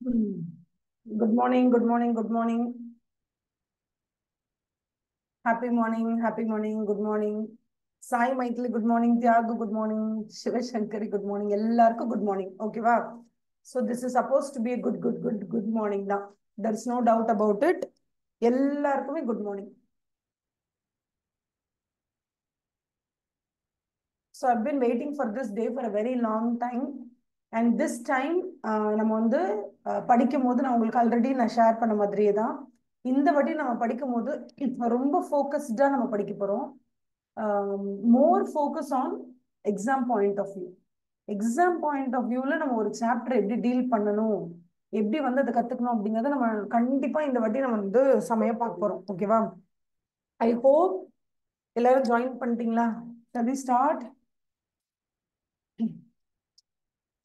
Hmm. Good morning, good morning, good morning. Happy morning, happy morning, good morning. Sai Maithili, good morning. Thiagu, good morning. Shiva Shankari, good morning. Ellarku good morning. Okay, va? So this is supposed to be a good morning now. There's no doubt about it. Ellarkume good morning. So I've been waiting for this day for a very long time. And this time, நம்ம வந்து படிக்கும் போது நான் உங்களுக்கு already நான் share பண்ண மாதிரியே தான் இந்த வாட்டி நம்ம படிக்கும் போது ரொம்ப ஃபோக்கஸ்டா நம்ம படிக்க போறோம். More focus on exam point of view. Exam point of வியூல நம்ம ஒரு சாப்டர் எப்படி டீல் பண்ணணும், எப்படி வந்து அதை கத்துக்கணும் அப்படிங்கறத நம்ம கண்டிப்பா இந்த வாட்டி நம்ம வந்து செமையா பார்க்க போறோம். ஓகேவா? ஐ ஹோப் எல்லாரும் ஜாயின் பண்ணிட்டீங்களா? Shall we start?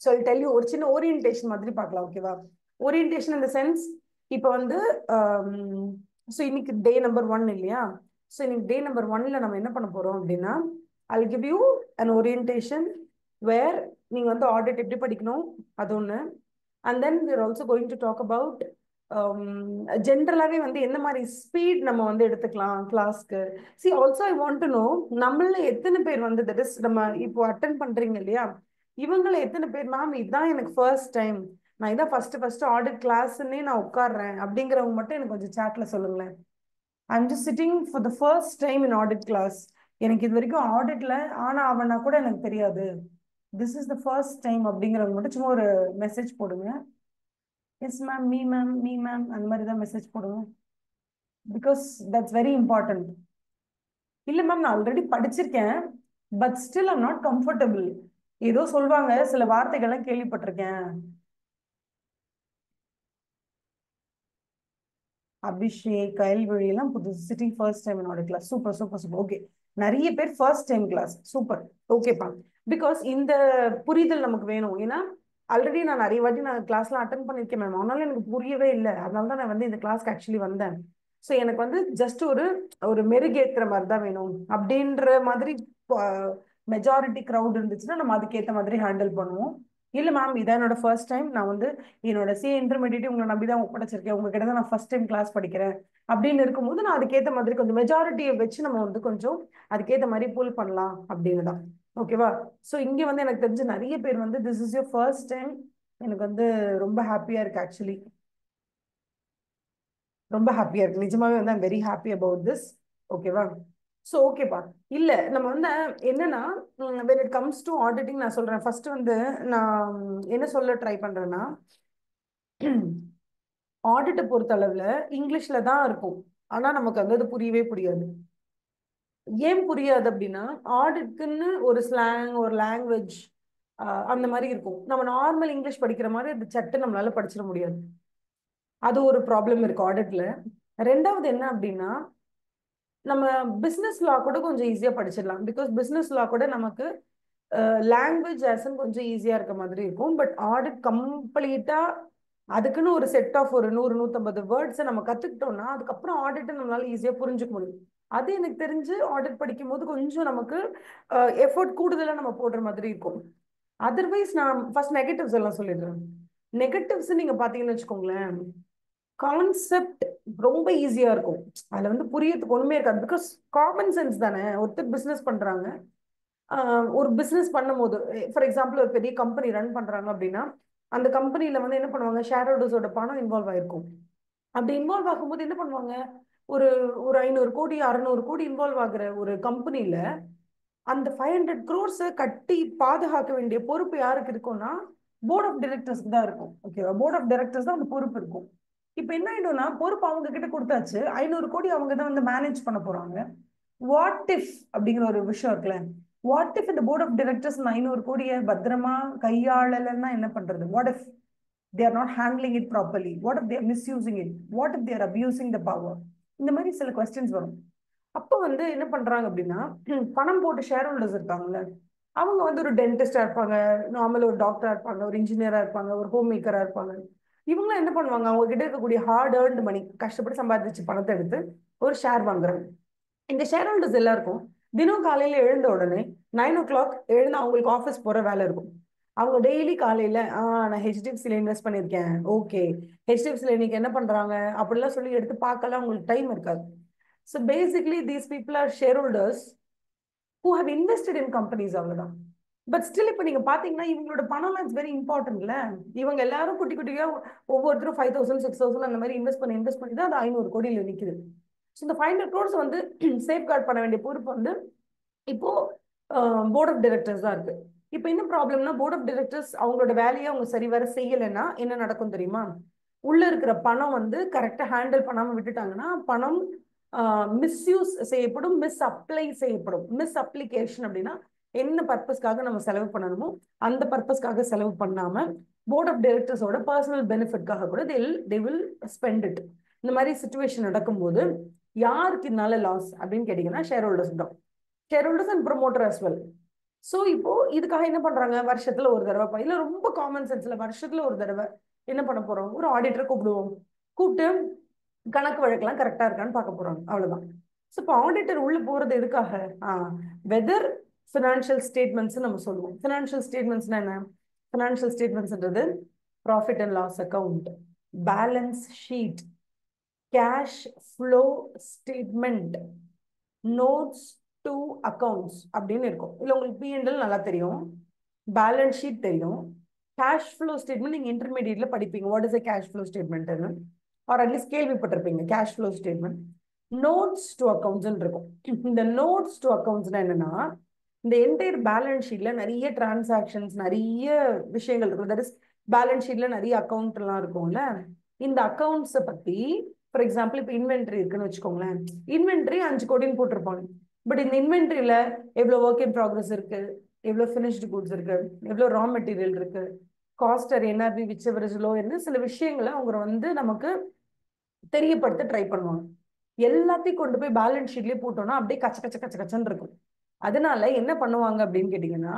So I tell you ஒரு சின்ன ஓரியன்டேஷன் மாதிரி பார்க்கலாம். ஓகேவா? ஓரியன்டேஷன் இந்த சென்ஸ் இப்போ வந்து ஸோ இன்னைக்கு டே நம்பர் 1 இல்லையா? ஸோ இன்னைக்கு டே நம்பர் 1ல நம்ம என்ன பண்ண போறோம் அப்படின்னா, I'll give you an orientation where நீங்க வந்து ஆடிட் எப்படி படிக்கணும் அது ஒன்று. And then we're also going to talk about ஜென்ரலாகவே வந்து என்ன மாதிரி ஸ்பீட் நம்ம வந்து எடுத்துக்கலாம் கிளாஸ்க்கு. C also I want to know நம்மள எத்தனை பேர் வந்து தட் இஸ் நம்ம இப்போ அட்டன் பண்றீங்க இல்லையா, இவங்கள எத்தனை பேர் மேம் இதுதான் எனக்கு ஃபர்ஸ்ட் டைம், நான் இதான் ஃபர்ஸ்ட் ஆடிட் கிளாஸ்ன்னே நான் உட்காடுறேன் அப்படிங்கிறவங்க மட்டும் எனக்கு கொஞ்சம் சாட்ல சொல்லுங்களேன். I'm just sitting for the first time in audit class. எனக்கு இது வரைக்கும் ஆடிட்ல ஆனா அவனா கூட எனக்கு தெரியாது, this is the first time அப்படிங்கிறவங்க மட்டும் சும்மா ஒரு மெசேஜ் போடுங்க. எஸ் மேம், மீ மேம் அந்த மாதிரி தான் மெசேஜ் போடுங்க. Because that's very important. இல்லை மேம் நான் ஆல்ரெடி படிச்சிருக்கேன் but still I'm not comfortable, ஏதோ சொல்லுவாங்க சில வார்த்தைகள்லாம் கேள்விப்பட்டிருக்கேன். அபிஷேக், கயல்வழி எல்லாம் புதுசு சிட்டிங் ஃபர்ஸ்ட் டைம் என்னோட class. Super super super. Okay, நிறைய பேர் ஃபர்ஸ்ட் டைம் கிளாஸ். சூப்பர். ஓகேப்பா. பிகாஸ் இந்த புரிதல் நமக்கு வேணும். ஏன்னா ஆல்ரெடி நான் நிறைய வாட்டி நான் கிளாஸ்லாம் அட்டன் பண்ணியிருக்கேன் மேம், அதனால எனக்கு புரியவே இல்லை. அதனால தான் நான் வந்து இந்த கிளாஸ்க்கு ஆக்சுவலி வந்தேன். ஸோ எனக்கு வந்து ஜஸ்ட் ஒரு ஒரு மெருகேற்றுற மாதிரி தான் வேணும் அப்படின்ற மாதிரி மெஜாரிட்டி க்ரௌட் இருந்துச்சுன்னா நம்ம அதுக்கேற்ற மாதிரி ஹேண்டில் பண்ணுவோம். இல்லை மேம் இதான் என்னோட ஃபர்ஸ்ட் டைம், நான் வந்து என்னோட சிஏ இன்டர்மீடியட் உங்களை நம்பி தான் ஒப்படைச்சிருக்கேன், உங்ககிட்ட தான் நான் ஃபர்ஸ்ட் டைம் கிளாஸ் படிக்கிறேன் அப்படின்னு இருக்கும்போது நான் அதுக்கேற்ற மாதிரி கொஞ்சம் மெஜாரிட்டியை வச்சு நம்ம வந்து கொஞ்சம் அதுக்கேற்ற மாதிரி புல் பண்ணலாம் அப்படின்னு தான். ஓகேவா? ஸோ இங்கே வந்து எனக்கு தெரிஞ்ச நிறைய பேர் வந்து this is your first time. எனக்கு வந்து ரொம்ப ஹாப்பியா இருக்கு ஆக்சுவலி, ரொம்ப ஹாப்பியா இருக்கு நிஜமாவே வந்து I'm very happy about this. ஓகேவா? ஸோ ஓகேப்பா. இல்லை நம்ம வந்து என்னன்னா when it comes to auditing நான் சொல்றேன் ஃபர்ஸ்ட் வந்து நான் என்ன சொல்ல ட்ரை பண்றேன்னா, ஆடிட்டை பொறுத்த அளவுல இங்கிலீஷ்ல தான் இருக்கும். ஆனா நமக்கு வந்து அது புரியவே புரியாது. ஏன் புரியாது அப்படின்னா ஆடிட்க்குன்னு ஒரு ஸ்லாங் ஒரு லாங்குவேஜ் அந்த மாதிரி இருக்கும். நம்ம நார்மல் இங்கிலீஷ் படிக்கிற மாதிரி அது சட்டு நம்மளால படிச்சிட முடியாது. அது ஒரு ப்ராப்ளம் இருக்கு ஆடிட்ல. ரெண்டாவது என்ன அப்படின்னா, நம்ம பிசினஸ் லா கூட கொஞ்சம் ஈஸியா படிச்சிடலாம். பிகாஸ் பிசினஸ் லா கூட நமக்கு லாங்குவேஜ் ஆசன் கொஞ்சம் ஈஸியா இருக்க மாதிரி இருக்கும். பட் ஆடிட் கம்ப்ளீட்டா அதுக்குன்னு ஒரு செட் ஆஃப் ஒரு 100-150 வேர்ட்ஸை நம்ம கத்துக்கிட்டோம்னா அதுக்கப்புறம் ஆடிட்டை நம்மளால ஈஸியா புரிஞ்சுக்க முடியும். அது எனக்கு தெரிஞ்சு ஆடிட் படிக்கும் போது கொஞ்சம் நமக்கு எஃபோர்ட் கூடுதலா நம்ம போடுற மாதிரி இருக்கும். அதர்வைஸ் நான் ஃபர்ஸ்ட் நெகட்டிவ்ஸ் எல்லாம் சொல்லிடுறேன். நெகட்டிவ்ஸ் நீங்க பாத்தீங்கன்னு வச்சுக்கோங்களேன், கான்செப்ட் ரொம்ப ஈஸியா இருக்கும், அதுல வந்து புரியறதுக்கு ஒண்ணுமே இருக்காது. பிகாஸ் காமன் சென்ஸ் தானே. ஒருத்தர் பிசினஸ் பண்றாங்க, ஒரு பிசினஸ் பண்ணும்போது ஃபார் எக்ஸாம்பிள் ஒரு பெரிய கம்பெனி ரன் பண்றாங்க அப்படின்னா அந்த கம்பெனில வந்து என்ன பண்ணுவாங்க, ஷேர் ஹோல்டர்ஸோட பணம் இன்வால்வ் ஆயிருக்கும். அப்படி இன்வால்வ் ஆகும்போது என்ன பண்ணுவாங்க, ஒரு ஒரு 500 கோடி 600 கோடி இன்வால்வ் ஆகுற ஒரு கம்பெனில அந்த 500 crores கட்டி பாதுகாக்க வேண்டிய பொறுப்பு யாருக்கு இருக்கும்னா போர்ட் ஆஃப் டைரக்டர்ஸ்க்கு தான் இருக்கும். ஓகேவா? போர்ட் ஆஃப் டைரக்டர்ஸ் தான் அந்த பொறுப்பு இருக்கும். இப்போ என்ன ஆயிடும்னா பொறுப்பு அவங்க கிட்ட கொடுத்தாச்சு, 500 கோடி அவங்க தான் வந்து மேனேஜ் பண்ண போறாங்க. வாட் இஃப் அப்படிங்கிற ஒரு விஷயம் இருக்குல்ல, வாட் இஃப் இந்த போர்ட் ஆஃப் டைரக்டர்ஸ் 500 கோடியை பத்திரமா கையாளலைன்னா என்ன பண்றது? What if they are not handling it properly? What if they are misusing it? What if they are abusing the power? இந்த மாதிரி சில கொஸ்டின்ஸ் வரும். அப்போ வந்து என்ன பண்றாங்க அப்படின்னா, பணம் போட்டு ஷேர் ஹோல்டர்ஸ் இருக்காங்கல்ல, அவங்க வந்து ஒரு டென்டிஸ்டா இருப்பாங்க, நார்மல் ஒரு டாக்டரா இருப்பாங்க, ஒரு இன்ஜினியரா இருப்பாங்க, ஒரு ஹோம் மேக்கரா இருப்பாங்க. இவங்களாம் என்ன பண்ணுவாங்க, அவங்க கிட்ட இருக்கக்கூடிய ஹார்ட் ஏர்ன்டு மணி, கஷ்டப்பட்டு சம்பாதிச்சு பணத்தை எடுத்து ஒரு ஷேர் வாங்குறாங்க. இந்த ஷேர் ஹோல்டர்ஸ் எல்லாருக்கும் தினம் காலையில எழுந்த உடனே 9 o'clock எழுந்து அவங்களுக்கு ஆஃபீஸ் போற வேலை இருக்கும். அவங்க டெய்லி காலையில நான் ஹெச்டிஎஃப்சில இன்வெஸ்ட் பண்ணியிருக்கேன், ஓகே ஹெச்டிஎஃப்சில இன்னைக்கு என்ன பண்றாங்க அப்படிலாம் சொல்லி எடுத்து பார்க்கலாம் உங்களுக்கு டைம் இருக்காது. So basically these people are share holders who have invested in companies அவ்வளவுதான். பட் ஸ்டில் இப்போ நீங்க பாத்தீங்கன்னா இவங்களோட பணம்லாம் இட்ஸ் வெரி இம்பார்ட்டன்ட்ல. இவங்க எல்லாரும் குட்டி குட்டியா ஒவ்வொருத்தரும் 5,000 6,000 அந்த மாதிரி இன்வெஸ்ட் பண்ணி தான் அது 500 கோடியில் நிற்குது. ஸோ இந்த 500 crores வந்து சேஃப் கார்டு பண்ண வேண்டிய பொறுப்பு வந்து இப்போ போர்ட் ஆஃப் டைரக்டர்ஸ் தான் இருக்கு. இப்போ என்ன ப்ராப்ளம்னா போர்ட் ஆஃப் டைரக்டர்ஸ் அவங்களோட வேலையை அவங்க சரிவர செய்யலைன்னா என்ன நடக்கும் தெரியுமா? உள்ள இருக்கிற பணம் வந்து கரெக்டா ஹேண்டில் பண்ணாம விட்டுட்டாங்கன்னா பணம் மிஸ்யூஸ் செய்யப்படும், மிஸ் அப்ளை செய்யப்படும். மிஸ் அப்ளிகேஷன் அப்படின்னா என்ன பர்பஸ்க்காக நம்ம செலவு பண்ணணுமோ அந்த பர்பஸ்க்காக செலவு பண்ணாம போர்ட் ஆஃப் டைரக்டர்ஸோட பர்சனல் பெனிஃபிட்காக கூட தே வில் ஸ்பெண்ட் இட். இந்த மாதிரி சுச்சுவேஷன் நடக்கும்போது யாருக்கு இதனால லாஸ் அப்படின்னு கேட்டீங்கன்னா ஷேர் ஹோல்டர்ஸ் தான். Shareholders and promoter as well. So இப்போ இதுக்காக என்ன பண்றாங்க, வருஷத்துல ஒரு தடவை இல்ல ரொம்ப காமன் சென்ஸ்ல வருஷத்துல ஒரு தடவை என்ன பண்ண போறோம், ஒரு ஆடிட்டரை கூப்பிடுவோம். கூப்பிட்டு கணக்கு வழக்கெல்லாம் கரெக்டா இருக்கான்னு பார்க்க போறாங்க, அவ்வளவுதான். ஸோ இப்போ ஆடிட்டர் உள்ள போறது எதுக்காக? வெதர் ஃபினான்ஷியல் ஸ்டேட்மெண்ட்ஸ் நம்ம சொல்லுவோம். ஃபினான்ஷியல் ஸ்டேட்மெண்ட்ஸ்னா என்ன? ஃபினான்ஷியல் ஸ்டேட்மெண்ட்ஸ்ன்றது profit and loss account, balance sheet, cash flow statement, notes to accounts அப்படின்னு இருக்கும். இல்லை உங்களுக்கு P&L நல்லா தெரியும், பேலன்ஸ் ஷீட் தெரியும், கேஷ் ஃப்ளோ ஸ்டேட்மெண்ட் நீங்க இன்டர்மீடியட்ல படிப்பீங்க. What is a cash flow statement or at least கேள்விப்பட்டிருப்பீங்க cash flow statement. Notes to accounts இருக்கும். இந்த நோட்ஸ் டு அக்கவுண்ட்ஸ்னா என்னன்னா இந்த என்டையர் பேலன்ஸ் ஷீட்ல நிறைய டிரான்சாக்ஷன்ஸ் நிறைய விஷயங்கள் இருக்கும். தட் இஸ் பேலன்ஸ் ஷீட்ல நிறைய அக்கவுண்ட் எல்லாம் இருக்கும்ல. இந்த அக்கவுண்ட்ஸை பத்தி ஃபார் எக்ஸாம்பிள் இப்போ இன்வென்ட்ரி இருக்குன்னு வச்சுக்கோங்களேன். இன்வென்ட்ரி 5 கோடின்னு போட்டிருப்பாங்க. பட் இந்த இன்வென்ட்ரியில எவ்வளவு ஒர்க் இன் ப்ராக்ரஸ் இருக்கு, எவ்வளவு ஃபினிஷ்டு குட்ஸ் இருக்கு, எவ்வளவு ரா மெட்டீரியல் இருக்கு, காஸ்டர் என்ஆர்பி விச்செவர் இஸ் லோ, சில விஷயங்களை அவங்க வந்து நமக்கு தெரியப்படுத்த ட்ரை பண்ணுவாங்க. எல்லாத்தையும் கொண்டு போய் பேலன்ஸ் ஷீட்லயே போட்டோம்னா அப்படியே கச்ச கச்ச கச்ச கச்சன்னு இருக்கும். அதனால என்ன பண்ணுவாங்க அப்படின்னு கேட்டீங்கன்னா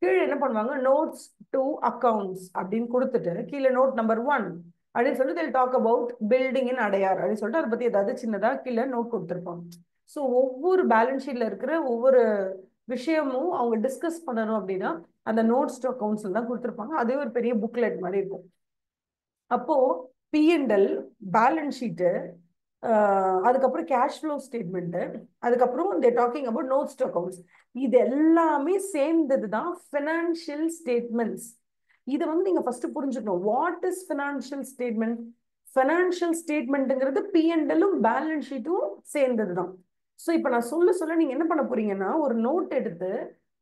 கீழே என்ன பண்ணுவாங்க, நோட்ஸ் டு அக்கவுண்ட்ஸ் அப்படின்னு கொடுத்துட்டு கீழே நோட் நம்பர் 1 அப்படின்னு சொல்லிட்டு they'll talk about building in Adyar அப்படின்னு சொல்லிட்டு அதை பத்தி ஏதாவது சின்னதா கீழே நோட் கொடுத்துருப்பாங்க. ஸோ ஒவ்வொரு பேலன்ஸ் ஷீட்ல இருக்கிற ஒவ்வொரு விஷயமும் அவங்க டிஸ்கஸ் பண்ணணும் அப்படின்னா அந்த நோட்ஸ் டு அக்கவுண்ட்ஸ்ல தான் கொடுத்துருப்பாங்க. அதே ஒரு பெரிய புக்லெட் மாதிரி இருக்கும். அப்போ P&L, பேலன்ஸ் ஷீட்டு, அதுக்கப்புறம் கேஷ் ஃப்ளோ ஸ்டேட்மெண்ட், அதுக்கப்புறம் they're talking about notes to accounts. இது எல்லாமே சேர்ந்தது தான் ஃபினான்ஷியல் ஸ்டேட்மெண்ட்ஸ். இதை வந்து நீங்க ஃபர்ஸ்ட் புரிஞ்சுக்கணும். What is financial statement? Financial ஸ்டேட்மெண்ட்ங்கிறது P&L-ம் பேலன்ஸ் ஷீட்டும் சேர்ந்தது தான். ஸோ இப்போ நான் சொல்ல நீங்க என்ன பண்ண போறீங்கன்னா ஒரு நோட் எடுத்து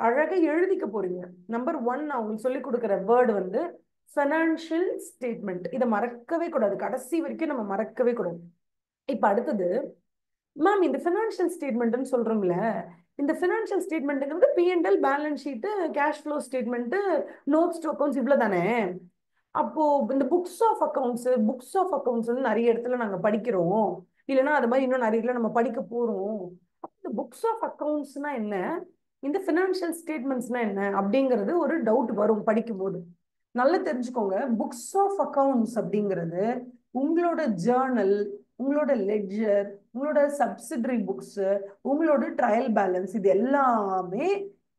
அழகா எழுதிக்க போறீங்க. நம்பர் 1 நான் உங்களுக்கு சொல்லி கொடுக்குற வேர்டு வந்து ஃபினான்ஷியல் ஸ்டேட்மெண்ட். இதை மறக்கவே கூடாது, கடைசி வரைக்கும் நம்ம மறக்கவே கூடாது. இப்ப அடுத்தது மேம் இந்த ஃபினான்ஷியல் ஸ்டேட்மெண்ட்னு சொல்றோம்ல, இந்த ஃபினான்ஷியல் ஸ்டேட்மெண்ட்ங்கிறது P&L, balance sheet, cash flow statement, notes to accounts இவ்வளவு தானே? அப்போ இந்த புக்ஸ் ஆஃப் அக்கவுண்ட்ஸ் வந்து நிறைய இடத்துல நாங்க படிக்கிறோம், இல்லைன்னா அது மாதிரி இன்னும் நிறைய இடத்துல நம்ம படிக்க போறோம். இந்த புக்ஸ் ஆஃப் அக்கவுண்ட்ஸ்னா என்ன, இந்த ஃபினான்ஷியல் ஸ்டேட்மெண்ட்ஸ்னா என்ன அப்படிங்கிறது ஒரு டவுட் வரும் படிக்கும் போது. நல்லா தெரிஞ்சுக்கோங்க, புக்ஸ் ஆஃப் அக்கவுண்ட்ஸ் அப்படிங்கிறது உங்களோட ஜேர்னல், உங்களோட லெட்ஜர், உங்களோட சப்சிடரி புக்ஸ், உங்களோட ட்ரையல் பேலன்ஸ், இது எல்லாமே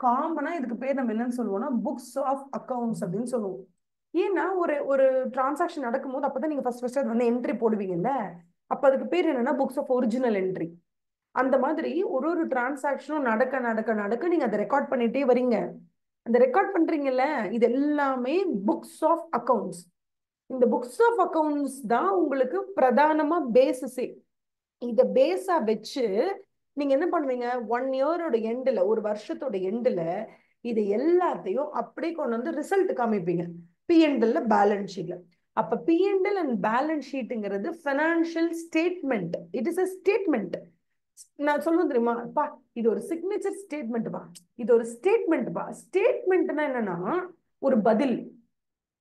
காமனா இதுக்கு பேர் நம்ம என்னன்னு சொல்லுவோம்னா புக்ஸ் ஆஃப் அக்கவுண்ட்ஸ் அப்படின்னு சொல்லுவோம். ஏன்னா ஒரு ஒரு டிரான்சாக்ஷன் நடக்கும்போது அப்பதான் நீங்க ஃபர்ஸ்ட் அது வந்து என்ட்ரி போடுவீங்கல்ல, அப்ப அதுக்கு பேர் என்னன்னா புக்ஸ் ஆஃப் ஒரிஜினல் என்ட்ரி. அந்த மாதிரி ஒரு ஒரு டிரான்சாக்ஷனும் நடக்க நடக்க நடக்க நீங்க அதை ரெக்கார்ட் பண்ணிட்டே வரீங்க. அந்த ரெக்கார்ட் பண்றீங்கல்ல, இது எல்லாமே புக்ஸ் ஆஃப் அக்கவுண்ட்ஸ். இந்த புக்ஸ் ஆஃப் அக்கவுண்ட்ஸ் தான் உங்களுக்கு பிரதானமா பேசிஸே. இத பேஸா வச்சு நீங்க என்ன பண்ணுவீங்க, 1 இயரோட எண்டுல, ஒரு வருஷத்தோட எண்டுல இது எல்லாத்தையும் அப்படியே கொண்டு வந்து ரிசல்ட் காமிப்பீங்க P&L, பேலன்ஸ் ஷீட்ல. அப்ப P&L அண்ட் பேலன்ஸ் ஷீட்ங்கிறது financial statement. It is a statement. நான் சொல்லுவேன் தெரியுமா, பா இது ஒரு சிக்னேச்சர் ஸ்டேட்மெண்ட் பா, இது ஒரு ஸ்டேட்மெண்ட் பா. ஸ்டேட்மெண்ட்னா என்னன்னா ஒரு பதில்.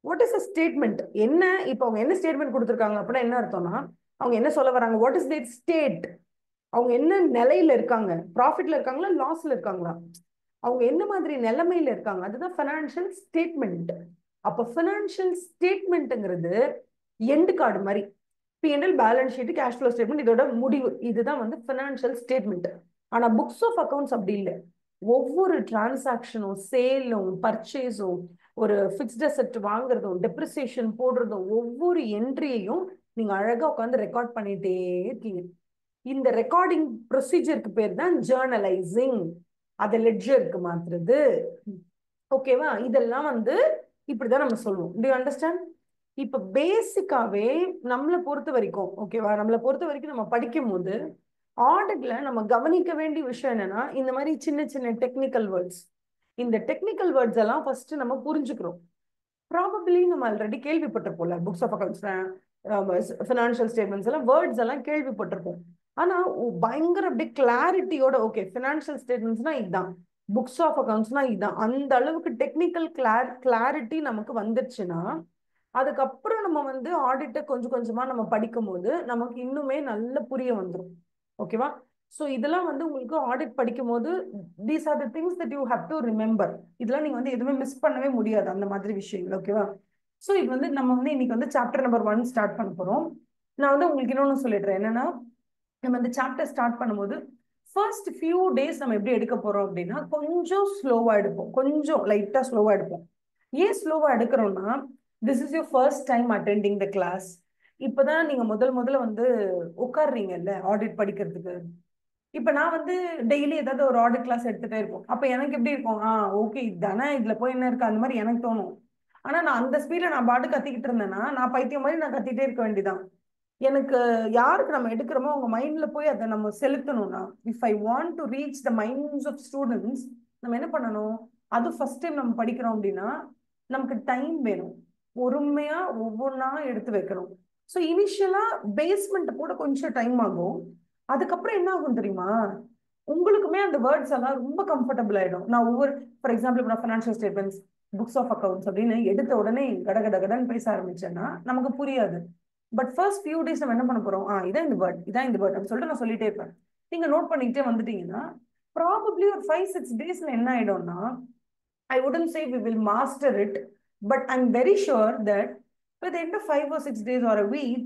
What is a statement? என்ன இப்போ அவங்க என்ன ஸ்டேட்மெண்ட் கொடுத்துருக்காங்க அப்படின்னா என்ன அர்த்தம்னா அவங்க என்ன சொல்ல வராங்க, வாட் இஸ் தேர் ஸ்டேட், அவங்க என்ன நிலையில இருக்காங்க, ப்ராஃபிட்ல இருக்காங்களா லாஸ்ல இருக்காங்களா, அவங்க என்ன மாதிரி நிலைமையில இருக்காங்க, அதுதான் ஃபினான்ஷியல் ஸ்டேட்மெண்ட். அப்ப ஃபினான்ஷியல் ஸ்டேட்மெண்ட்ங்கிறது எண்டு கார்டு மாதிரி. P&L, balance sheet, cash flow statement இதோட முடிவு, இதுதான் வந்து ஃபினான்ஷியல் ஸ்டேட்மெண்ட். ஆனா புக்ஸ் ஆஃப் அக்கவுண்ட்ஸ் அப்படி இல்லை. ஒவ்வொரு டிரான்சாக்ஷனும், சேலும், பர்ச்சேஸும், ஒரு ஃபிக்ஸ்ட் அசெட் வாங்குறதும் டெப்ரிசியேஷன் போடுறதும் ஒவ்வொரு என்ட்ரியையும் நீங்க அழகா உட்காந்து ரெக்கார்ட் பண்ணிட்டே இருக்கீங்க. இந்த ரெக்கார்டிங் ப்ரொசீஜருக்கு பேர் தான் ஜேர்னலைசிங். அதை லெட்ஜருக்கு மாத்துறது. ஓகேவா? இதெல்லாம் வந்து இப்படிதான் நம்ம சொல்லுவோம். To you understand? இப்ப பேசிக்காவே நம்மளை பொறுத்த வரைக்கும், ஓகேவா, நம்மளை பொறுத்த வரைக்கும் நம்ம படிக்கும் போது ஆடிட்ல நம்ம கவனிக்க வேண்டிய விஷயம் என்னன்னா, இந்த மாதிரி சின்ன சின்ன டெக்னிக்கல் வேர்ட்ஸ். இந்த டெக்னிக்கல் வேர்ட்ஸ் எல்லாம் ஃபர்ஸ்ட் நம்ம புரிஞ்சுக்கிறோம். ப்ராபபிளி நம்ம ஆல்ரெடி கேள்விப்பட்டிருப்போம்ல, books of accounts, financial statements எல்லாம் வேர்ட்ஸ் எல்லாம் கேள்விப்பட்டிருப்போம். ஆனா பயங்கர அப்படியே கிளாரிட்டியோட, ஓகே ஃபினான்ஷியல் ஸ்டேட்மெண்ட்ஸ்னா இதுதான், புக்ஸ் ஆஃப் அக்கௌண்ட்ஸ்னா இதுதான், அந்த அளவுக்கு டெக்னிக்கல் கிளாரிட்டி நமக்கு வந்துருச்சுன்னா, அதுக்கப்புறம் நம்ம வந்து ஆடிட்டை கொஞ்சம் கொஞ்சமா நம்ம படிக்கும் போது நமக்கு இன்னுமே நல்ல புரிய வந்துடும். ஓகேவா? ஸோ இதெல்லாம் வந்து உங்களுக்கு ஆடிட் படிக்கும் போது these are the things that you have to remember. இதெல்லாம் நீங்க வந்து எதுவுமே மிஸ் பண்ணவே முடியாது, அந்த மாதிரி விஷயங்கள். ஓகேவா? ஸோ இது வந்து நம்ம வந்து இன்னைக்கு வந்து சாப்டர் நம்பர் 1 ஸ்டார்ட் பண்ண போறோம். நான் வந்து உங்களுக்கு இன்னொன்னு சொல்லிடுறேன். என்னன்னா, நம்ம இந்த சாப்டர் ஸ்டார்ட் பண்ணும்போது ஃபர்ஸ்ட் ஃபியூ டேஸ் நம்ம எப்படி எடுக்க போறோம் அப்படின்னா, கொஞ்சம் ஸ்லோவா எடுப்போம், கொஞ்சம் லைட்டா ஸ்லோவா எடுப்போம். ஏன் ஸ்லோவா எடுக்கிறோம்னா, this is your first time attending the class. இப்பதான் நீங்க முதல்ல வந்து உட்காடுறீங்கல்ல ஆடிட் படிக்கிறதுக்கு. இப்ப நான் வந்து டெய்லி ஏதாவது ஒரு ஆடிட் கிளாஸ் எடுத்துட்டே இருக்கும். அப்ப எனக்கு எப்படி இருக்கும், ஓகே இதுதானே, இதுல போய் என்ன இருக்கு, அந்த மாதிரி எனக்கு தோணும். ஆனா நான் அந்த ஸ்பீட்ல நான் பாட்டு கத்திக்கிட்டு இருந்தேன்னா, நான் பைத்தியம் மாதிரி நான் கத்திட்டே இருக்க வேண்டியதான். எனக்கு யாருக்கு நம்ம எடுக்கிறோமோ அவங்க மைண்ட்ல போய் அதை நம்ம செலுத்தணும்னா, if I want to reach the minds of students, நம்ம என்ன பண்ணணும்? அது ஃபர்ஸ்ட் டைம் நம்ம படிக்கிறோம் அப்படின்னா நமக்கு டைம் வேணும், பொறுமையா ஒவ்வொன்றா எடுத்து வைக்கணும். ஸோ இனிஷியலா பேஸ்மெண்ட் போட கொஞ்சம் டைம் ஆகும். அதுக்கப்புறம் என்ன ஆகும் தெரியுமா? உங்களுக்குமே அந்த வேர்ட்ஸ் எல்லாம் ரொம்ப கம்ஃபர்டபுள் ஆயிடும். நான் ஒவ்வொரு, ஃபார் எக்ஸாம்பிள் நான் financial statements, books of accounts அப்படின்னு எடுத்த உடனே கடன் பேச ஆரம்பிச்சேன்னா நமக்கு புரியாது. பட் ஃபர்ஸ்ட் ஃபியூ டேஸ் நம்ம என்ன பண்ண போறோம், இதான் இந்த வேர்ட், இதான் இந்த வேர்ட் அப்படின்னு சொல்லிட்டு நான் சொல்லிட்டே இருப்பேன். நீங்க நோட் பண்ணிக்கிட்டே வந்துட்டீங்கன்னா ப்ராபப்ளி ஒரு 5-6 டேஸ்ல என்ன ஆயிடும்னா, I wouldn't say we will master it, but I'm very sure that by the end of 5 or 6 days or a week,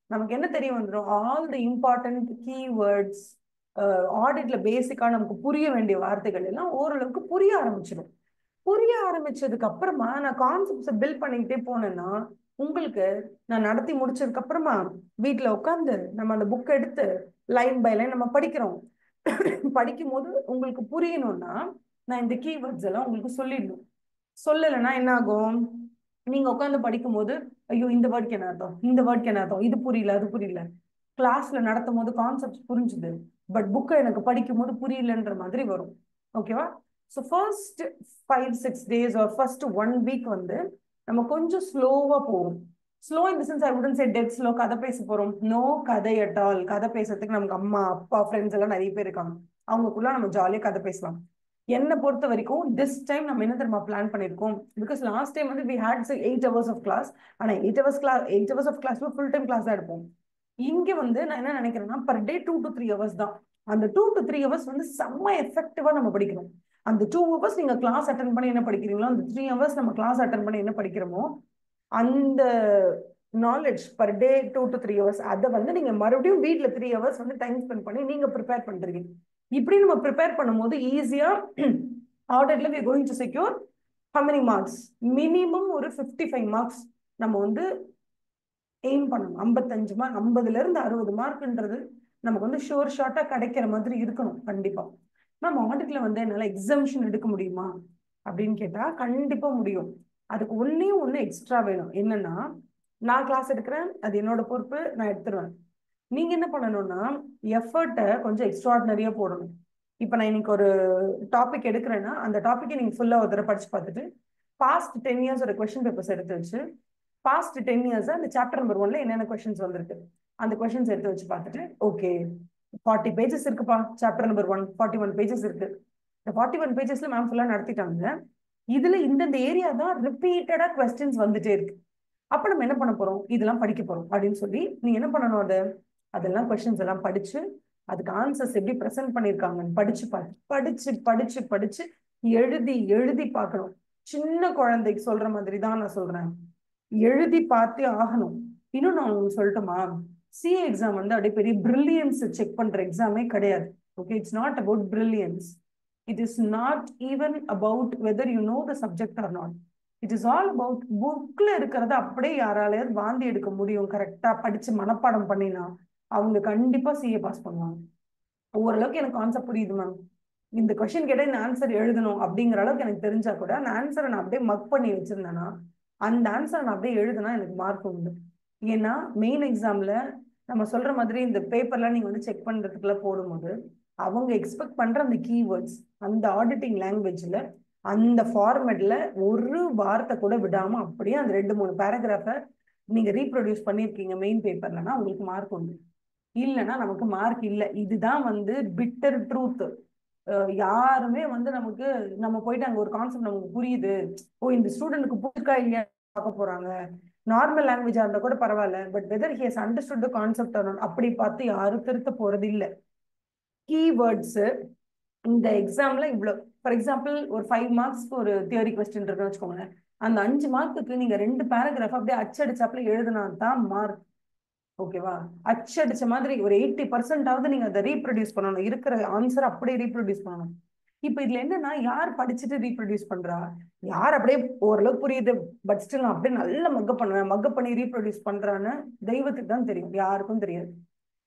நமக்கு என்ன தெரிய வந்துடும், ஆல் தி இம்பார்ட்டன்ட் கீவேர்ட்ஸ், ஆடிட்ல பேசிக்கா நமக்கு புரிய வேண்டிய வார்த்தைகள் எல்லாம் ஓரளவுக்கு புரிய ஆரம்பிச்சிடும். புரிய ஆரம்பிச்சதுக்கு அப்புறமா நான் கான்செப்ட்ஸை பில்ட் பண்ணிக்கிட்டே போனேன்னா, உங்களுக்கு நான் நடத்தி முடிச்சதுக்கு அப்புறமா வீட்டுல உட்காந்து நம்ம அந்த புக் எடுத்து லைன் பை லைன் நம்ம படிக்கிறோம். படிக்கும் போது உங்களுக்கு புரியணும்னா நான் இந்த கீவேர்ட்ஸ் எல்லாம் உங்களுக்கு சொல்லிடணும். சொல்லலைன்னா என்ன ஆகும், நீங்க உட்காந்து படிக்கும் போது ஐயோ இந்த வேர்ட்க்கு என்ன அர்த்தம், இந்த வேர்ட்க்கு என்ன அர்த்தம், இது புரியல அது புரியல. கிளாஸ்ல நடத்தும் போது கான்செப்ட் புரிஞ்சுது, பட் புக்கை எனக்கு படிக்கும் போது புரியலன்ற மாதிரி வரும். ஓகேவா? So first 5-6 days or first 1 week வந்து நம்ம கொஞ்சம் ஸ்லோவா போகும். Slow in the sense I wouldn't say dead slow. கதை பேச போறோம், நோ கதை அட் ஆல். கதை பேசுறதுக்கு நமக்கு அம்மா அப்பா ஃப்ரெண்ட்ஸ் எல்லாம் நிறைய பேர் இருக்காங்க, அவங்களுக்குள்ள நம்ம ஜாலியா கதை பேசலாம். என்னை பொறுத்த வரைக்கும் திஸ் டைம் நம்ம என்ன தெரியுமா பிளான் பண்ணிருக்கோம், பிகாஸ் லாஸ்ட் டைம் வந்து we had 8 hours of class. ஆனா 8 hours of class full time class தான் எடுப்போம். இங்க வந்து நான் என்ன நினைக்கிறேன்னா, பர் டே 2 to 3 hours தான். அந்த 2 to 3 hours வந்து செம்ம எஃபெக்டிவா நம்ம படிக்கணும். அந்த 2 hours நீங்க கிளாஸ் அட்டன் பண்ணி என்ன படிக்கிறீங்களோ, அந்த 3 hours நம்ம கிளாஸ் அட்டன் பண்ணி என்ன படிக்கிறோமோ, அந்த knowledge per day 2 to 3 hours, அதை வந்து நீங்க மறுபடியும் வீட்ல 3 hours வந்து டைம் ஸ்பெண்ட் பண்ணி நீங்க ப்ரிப்பேர் பண்றீங்க. இப்படி நம்ம ப்ரிப்பேர் பண்ணும்போது ஈஸியா ஆடிட்ல we are going to secure how many marks? Minimum ஒரு 55 மார்க்ஸ் நம்ம வந்து எய்ம் பண்ணணும். 55 மார்க், 50ல இருந்து 60 மார்க்ன்றது நமக்கு வந்து ஷோர் ஷார்ட்டா கிடைக்கிற மாதிரி இருக்கணும் கண்டிப்பா. நம்ம ஆடிட்ல வந்து என்னால எக்ஸம்ஷன் எடுக்க முடியுமா அப்படின்னு கேட்டா கண்டிப்பா முடியும். அதுக்கு ஒண்ணு எக்ஸ்ட்ரா வேணும். என்னன்னா, நான் கிளாஸ் எடுக்கிறேன், அது என்னோட பொறுப்பு, நான் எடுத்துருவேன். நீங்க என்ன பண்ணணும்னா எஃபர்ட்டை கொஞ்சம் எக்ஸ்ட்ராடினரியா போடணும். இப்ப நான் இன்னைக்கு ஒரு டாபிக் எடுக்கிறேன்னா அந்த டாபிக்கை நீங்க ஃபுல்லா ஒரு தடவை படிச்சு பார்த்துட்டு பாஸ்ட் 10 years ஒரு கொஸ்டின் பேப்பர்ஸ் எடுத்து வச்சு பாஸ்ட் 10 years அந்த சாப்டர் நம்பர் 1ல என்னென்ன கொஸ்டின்ஸ் வந்திருக்கு அந்த கொஸ்டின்ஸ் எடுத்து வச்சு பார்த்துட்டு, ஓகே 40 பேஜஸ் இருக்குப்பா சாப்டர் நம்பர் 1, 41 பேஜஸ் இருக்கு. இந்த 41 பேஜஸ்ல மேம் ஃபுல்லா நடத்திட்டாங்க, இதுல இந்த ஏரியா தான் ரிப்பீட்டடா கொஸ்டின்ஸ் வந்துட்டே இருக்கு. அப்ப நம்ம என்ன பண்ண போறோம், இதெல்லாம் படிக்க போறோம் அப்படின்னு சொல்லி நீங்க என்ன பண்ணணும், அதெல்லாம் கொஸ்டின்ஸ் எல்லாம் படிச்சு அதுக்கு ஆன்சர்ஸ் எப்படி ப்ரெசென்ட் பண்ணிருக்காங்கன்னு படிச்சு படிச்சு படிச்சு படிச்சு எழுதி எழுதி பார்க்கணும். சின்ன குழந்தைக்கு சொல்ற மாதிரி தான் நான் சொல்றேன், எழுதி பார்த்தே ஆகணும். இன்னும் நான் உங்களுக்கு சொல்லட்டுமா, சிஏ எக்ஸாம் வந்து அப்படியே பெரிய பிரில்லியன்ஸ் செக் பண்ற எக்ஸாமே கிடையாது. Okay, it's not about brilliance. It is not even about whether you know the subject or not. It is all about புக்ல இருக்கிறத அப்படியே யாராலையாவது வாந்தி எடுக்க முடியும் கரெக்டா படிச்சு மனப்பாடம் பண்ணினா அவங்க கண்டிப்பா சிஏ பாஸ் பண்ணுவாங்க. ஓரளவுக்கு எனக்கு கான்செப்ட் புரியுது மேம். இந்த கொஸ்டின் கேட்டா இந்த ஆன்சர் எழுதணும் அப்படிங்கிற அளவுக்கு எனக்கு தெரிஞ்சா கூட அந்த ஆன்சரை நான் அப்படியே மக் பண்ணி வச்சிருந்தேன்னா அந்த ஆன்சரை நான் அப்படியே எழுதுனா எனக்கு மார்க் உண்டு. ஏன்னா மெயின் எக்ஸாம்ல நம்ம சொல்ற மாதிரி இந்த பேப்பர்லாம் நீங்க வந்து செக் பண்றதுக்குள்ள போடும்போது அவங்க எக்ஸ்பெக்ட் பண்ற அந்த கீவேர்ட்ஸ் அந்த ஆடிட்டிங் லாங்குவேஜ்ல அந்த ஃபார்மேட்ல ஒரு வார்த்தை கூட விடாம அப்படியே அந்த 2-3 பேராகிராஃபை நீங்க ரீப்ரொடியூஸ் பண்ணிருக்கீங்க மெயின் பேப்பர்லன்னா உங்களுக்கு மார்க் உண்டு. இல்லைன்னா நமக்கு மார்க் இல்லை. இதுதான் வந்து பிட்டர் ட்ரூத். யாருமே வந்து நமக்கு நம்ம போயிட்டு அங்க ஒரு கான்செப்ட் நமக்கு புரியுது, ஓ இந்த ஸ்டூடெண்ட்க்கு புரியுதா இல்லையா பார்க்க போறாங்க. நார்மல் லாங்குவேஜா இருந்தா கூட பரவாயில்ல, but whether he has understood the concept அப்படி பார்த்து யாரும் திருத்த போறது இல்லை. கீவேர்ட்ஸ் இந்த எக்ஸாம்ல இவ்வளவு, ஃபார் எக்ஸாம்பிள் ஒரு 5 மார்க்ஸ்க்கு ஒரு தியரி கொஸ்டின் இருக்குன்னு வச்சுக்கோங்க. அந்த 5 மார்க்குக்கு நீங்க 2 பேராகிராஃப் அப்படியே அச்சடிச்சாப்புல எழுதுனா தான் மார்க். ஓகேவா? அச்சடிச்ச மாதிரி ஒரு 80% நீங்க அதை ரீப்ரொடியூஸ் பண்ணணும். இருக்கிற ஆன்சர் அப்படியே ரீப்ரொடியூஸ் பண்ணணும். இப்ப இதுல என்னன்னா யார் படிச்சுட்டு ரீப்ரொடியூஸ் பண்றா, யார் அப்படியே ஓரளவுக்கு புரியுது பட் ஸ்டில் நான் அப்படியே நல்ல மக்கப் பண்ணுவேன் மக்கப் பண்ணி ரீப்ரொடியூஸ் பண்றான்னு தெய்வத்துக்கு தான் தெரியும், யாருக்கும் தெரியாது.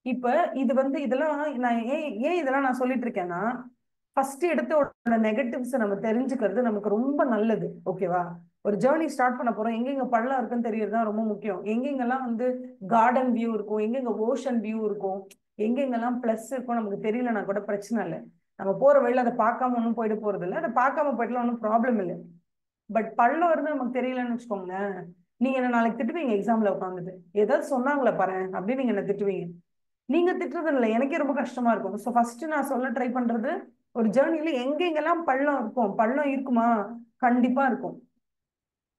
இப்ப இது வந்து இதெல்லாம் நான் ஏன் ஏன் இதெல்லாம் நான் சொல்லிட்டு இருக்கேன்னா ஃபர்ஸ்ட் எடுத்த நெகட்டிவ்ஸ் நம்ம தெரிஞ்சுக்கிறது நமக்கு ரொம்ப நல்லது. ஓகேவா? ஒரு ஜேர்னி ஸ்டார்ட் பண்ண போறோம், எங்கெங்க பள்ளம் இருக்குன்னு தெரியறது தான் ரொம்ப முக்கியம். எங்கெங்கெல்லாம் வந்து கார்டன் வியூ இருக்கும், எங்கெங்க ஓஷன் வியூ இருக்கும், எங்கெங்கெல்லாம் பிளஸ் இருக்கும் நமக்கு தெரியலன்னா கூட பிரச்சனை இல்லை. நம்ம போற வழியில அதை பார்க்காம ஒன்றும் போயிட்டு போறது இல்லை, அதை பார்க்காம போயிட்டுலாம் ஒன்றும் ப்ராப்ளம் இல்லை. பட் பள்ளம் இருந்து நமக்கு தெரியலன்னு வச்சுக்கோங்களேன், நீங்க என்ன நாளைக்கு திட்டுவீங்க எக்ஸாம்ல உட்காந்துட்டு, ஏதாவது சொன்னாங்களே பாரு அப்படின்னு நீங்க என்ன திட்டுவீங்க. நீங்க திட்டுறது இல்லை, எனக்கே ரொம்ப கஷ்டமா இருக்கும். ஸோ ஃபர்ஸ்ட் நான் சொல்ல ட்ரை பண்றது ஒரு ஜேர்னில எங்கெங்கெல்லாம் பள்ளம் இருக்கும், பள்ளம் இருக்குமா, கண்டிப்பா இருக்கும்.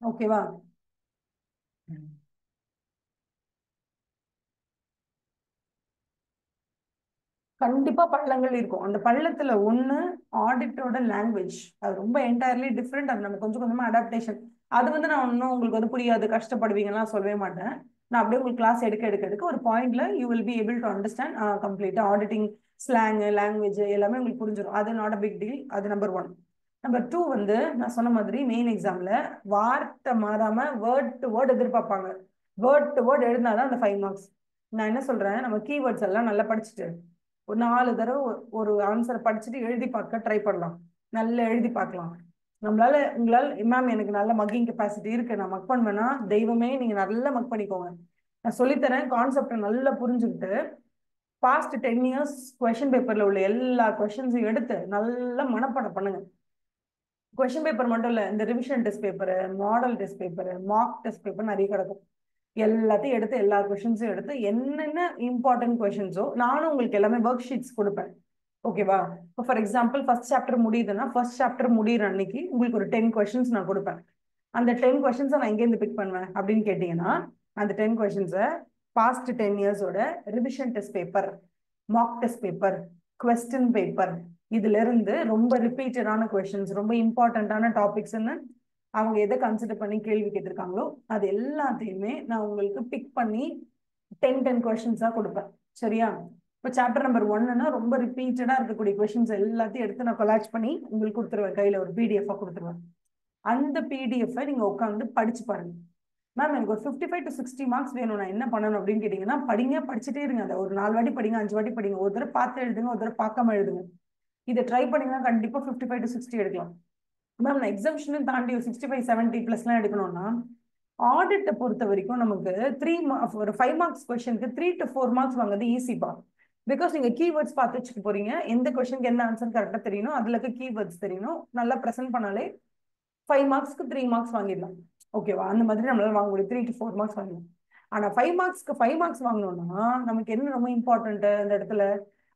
ஓகேவா? கண்டிப்பா பள்ளங்கள் இருக்கும். அந்த பள்ளத்துல ஒண்ணு ஆடிட்டோட லாங்குவேஜ், அது ரொம்ப என்டையர்லி டிஃப்ரெண்ட். அது நம்ம கொஞ்சம் கொஞ்சமா அடாப்டேஷன். அது வந்து நான் இன்னும் உங்களுக்கு வந்து புரியாது கஷ்டப்படுவீங்கலாம் சொல்லவே மாட்டேன். நான் அப்படியே உங்களுக்கு கிளாஸ் எடுக்க எடுக்க எடுக்க ஒரு பாயிண்ட்ல you will be able to understand கம்ப்ளீட்டா ஆடிட்டிங் ஸ்லாங் லாங்குவேஜ் எல்லாமே உங்களுக்கு புரிஞ்சிடும். அது நாட் அ பிக் டீல். அது நம்பர் 1. நம்பர் 2 வந்து நான் சொன்ன மாதிரி மெயின் எக்ஸாம்ல வார்த்தை மாறாம வேர்ட் டு வேர்ட் எதிர்பார்ப்பாங்க. வேர்ட் டு வேர்ட் எழுதினாதான் அந்த 5 மார்க்ஸ். நான் என்ன சொல்றேன், நம்ம கீவேர்ட்ஸ் எல்லாம் நல்லா படிச்சுட்டு ஒரு 4 தடவை ஒரு ஆன்சரை படிச்சுட்டு எழுதி பார்க்க ட்ரை பண்ணலாம். நல்லா எழுதி பார்க்கலாம். நம்மளால உங்களால் மேம் எனக்கு நல்ல மக்கிங் கெப்பாசிட்டி இருக்கு நான் மக் பண்ணுவேன்னா தெய்வமே நீங்க நல்லா மக் பண்ணிக்கோங்க. நான் சொல்லித்தரேன், கான்செப்டை நல்லா புரிஞ்சுக்கிட்டு பாஸ்ட் 10 இயர்ஸ் கொஸ்டின் பேப்பர்ல உள்ள எல்லா கொஸ்டின்ஸையும் எடுத்து நல்லா மனப்பாடம் பண்ணுங்க. கொஸ்டின் பேப்பர் மட்டும் இல்ல, இந்த revision test paper, model test paper, mark test paper நிறைய கிடக்கும். எல்லாத்தையும் எடுத்து எல்லா கொஸ்டின்ஸும் எடுத்து என்னென்ன இம்பார்ட்டன்ட் கொஸ்டின்ஸோ நானும் உங்களுக்கு எல்லாமே ஒர்க் ஷீட்ஸ் கொடுப்பேன். ஓகேவா? இப்போ ஃபார் எக்ஸாம்பிள் ஃபர்ஸ்ட் சாப்டர் முடியுதுன்னா ஃபர்ஸ்ட் சாப்டர் முடியிற அன்னைக்கு உங்களுக்கு ஒரு 10 கொஸ்டின்ஸ் நான் கொடுப்பேன். அந்த 10 கொஸ்டின்ஸை நான் எங்கேருந்து பிக் பண்ணுவேன் அப்படின்னு கேட்டீங்கன்னா அந்த 10 கொஸ்டின்ஸை பாஸ்ட் 10 இயர்ஸோட revision test paper, mark test paper, question paper, இதுல இருந்து ரொம்ப ரிப்பீட்டடான கொஸ்டின்ஸ் ரொம்ப இம்பார்ட்டன்டான டாபிக்ஸ்ன்னு அவங்க எதை கன்சிடர் பண்ணி கேள்வி கேட்டிருக்காங்களோ அது எல்லாத்தையுமே நான் உங்களுக்கு பிக் பண்ணி 10 கொஸ்டின்ஸா கொடுப்பேன். சரியா? இப்போ சாப்டர் நம்பர் 1ன்னா ரொம்ப ரிப்பீட்டடா இருக்கக்கூடிய கொஸ்டின்ஸ் எல்லாத்தையும் எடுத்து நான் கொலாச் பண்ணி உங்களுக்கு கொடுத்துருவேன், கையில ஒரு பிடிஎஃப் கொடுத்துருவேன். அந்த பிடிஎஃப் நீங்க உட்காந்து படிச்சு பாருங்க. மேம் எனக்கு ஒரு 55 to 60 மார்க்ஸ் வேணும், நான் என்ன பண்ணணும் அப்படின்னு கேட்டீங்கன்னா படிங்க, படிச்சுட்டே இருங்க. அதை ஒரு 4 வாட்டி படிங்க, 5 வாட்டி படிங்க. ஒரு தடவை பார்த்து எழுதுங்க, ஒரு தடவை பார்க்காம எழுதுங்க. இதை ட்ரை பண்ணீங்கன்னா கண்டிப்பா 55 to 60 எடுக்கலாம். மேம் நான் எக்ஸாம்ஷனும் தாண்டி ஒரு 65 70 பிளஸ்லாம் எடுக்கணும்னா ஆடிட்டை பொறுத்த வரைக்கும் நமக்கு ஒரு 5 மார்க்ஸ் கொஸ்டினுக்கு 3 to 4 மார்க்ஸ் வாங்குறது ஈஸிப்பா. பிகாஸ் நீங்க கீவேர்ட்ஸ் பார்த்து வச்சுட்டு போறீங்க, எந்த கொஸ்டினுக்கு என்ன ஆன்சர் கரெக்டாக தெரியணும், அதுல இருக்க கீவேர்ட்ஸ் தெரியணும், நல்லா ப்ரெசென்ட் பண்ணாலே 5 மார்க்ஸ்க்கு 3 மார்க்ஸ் வாங்கிடலாம். ஓகேவா? அந்த மாதிரி நம்மளால வாங்க முடியும், 3 to 4 மார்க்ஸ் வாங்கலாம். ஆனா 5 மார்க்ஸ்க்கு 5 மார்க்ஸ் வாங்கணும்னா நமக்கு என்ன ரொம்ப இம்பார்ட்டன்ட் அந்த இடத்துல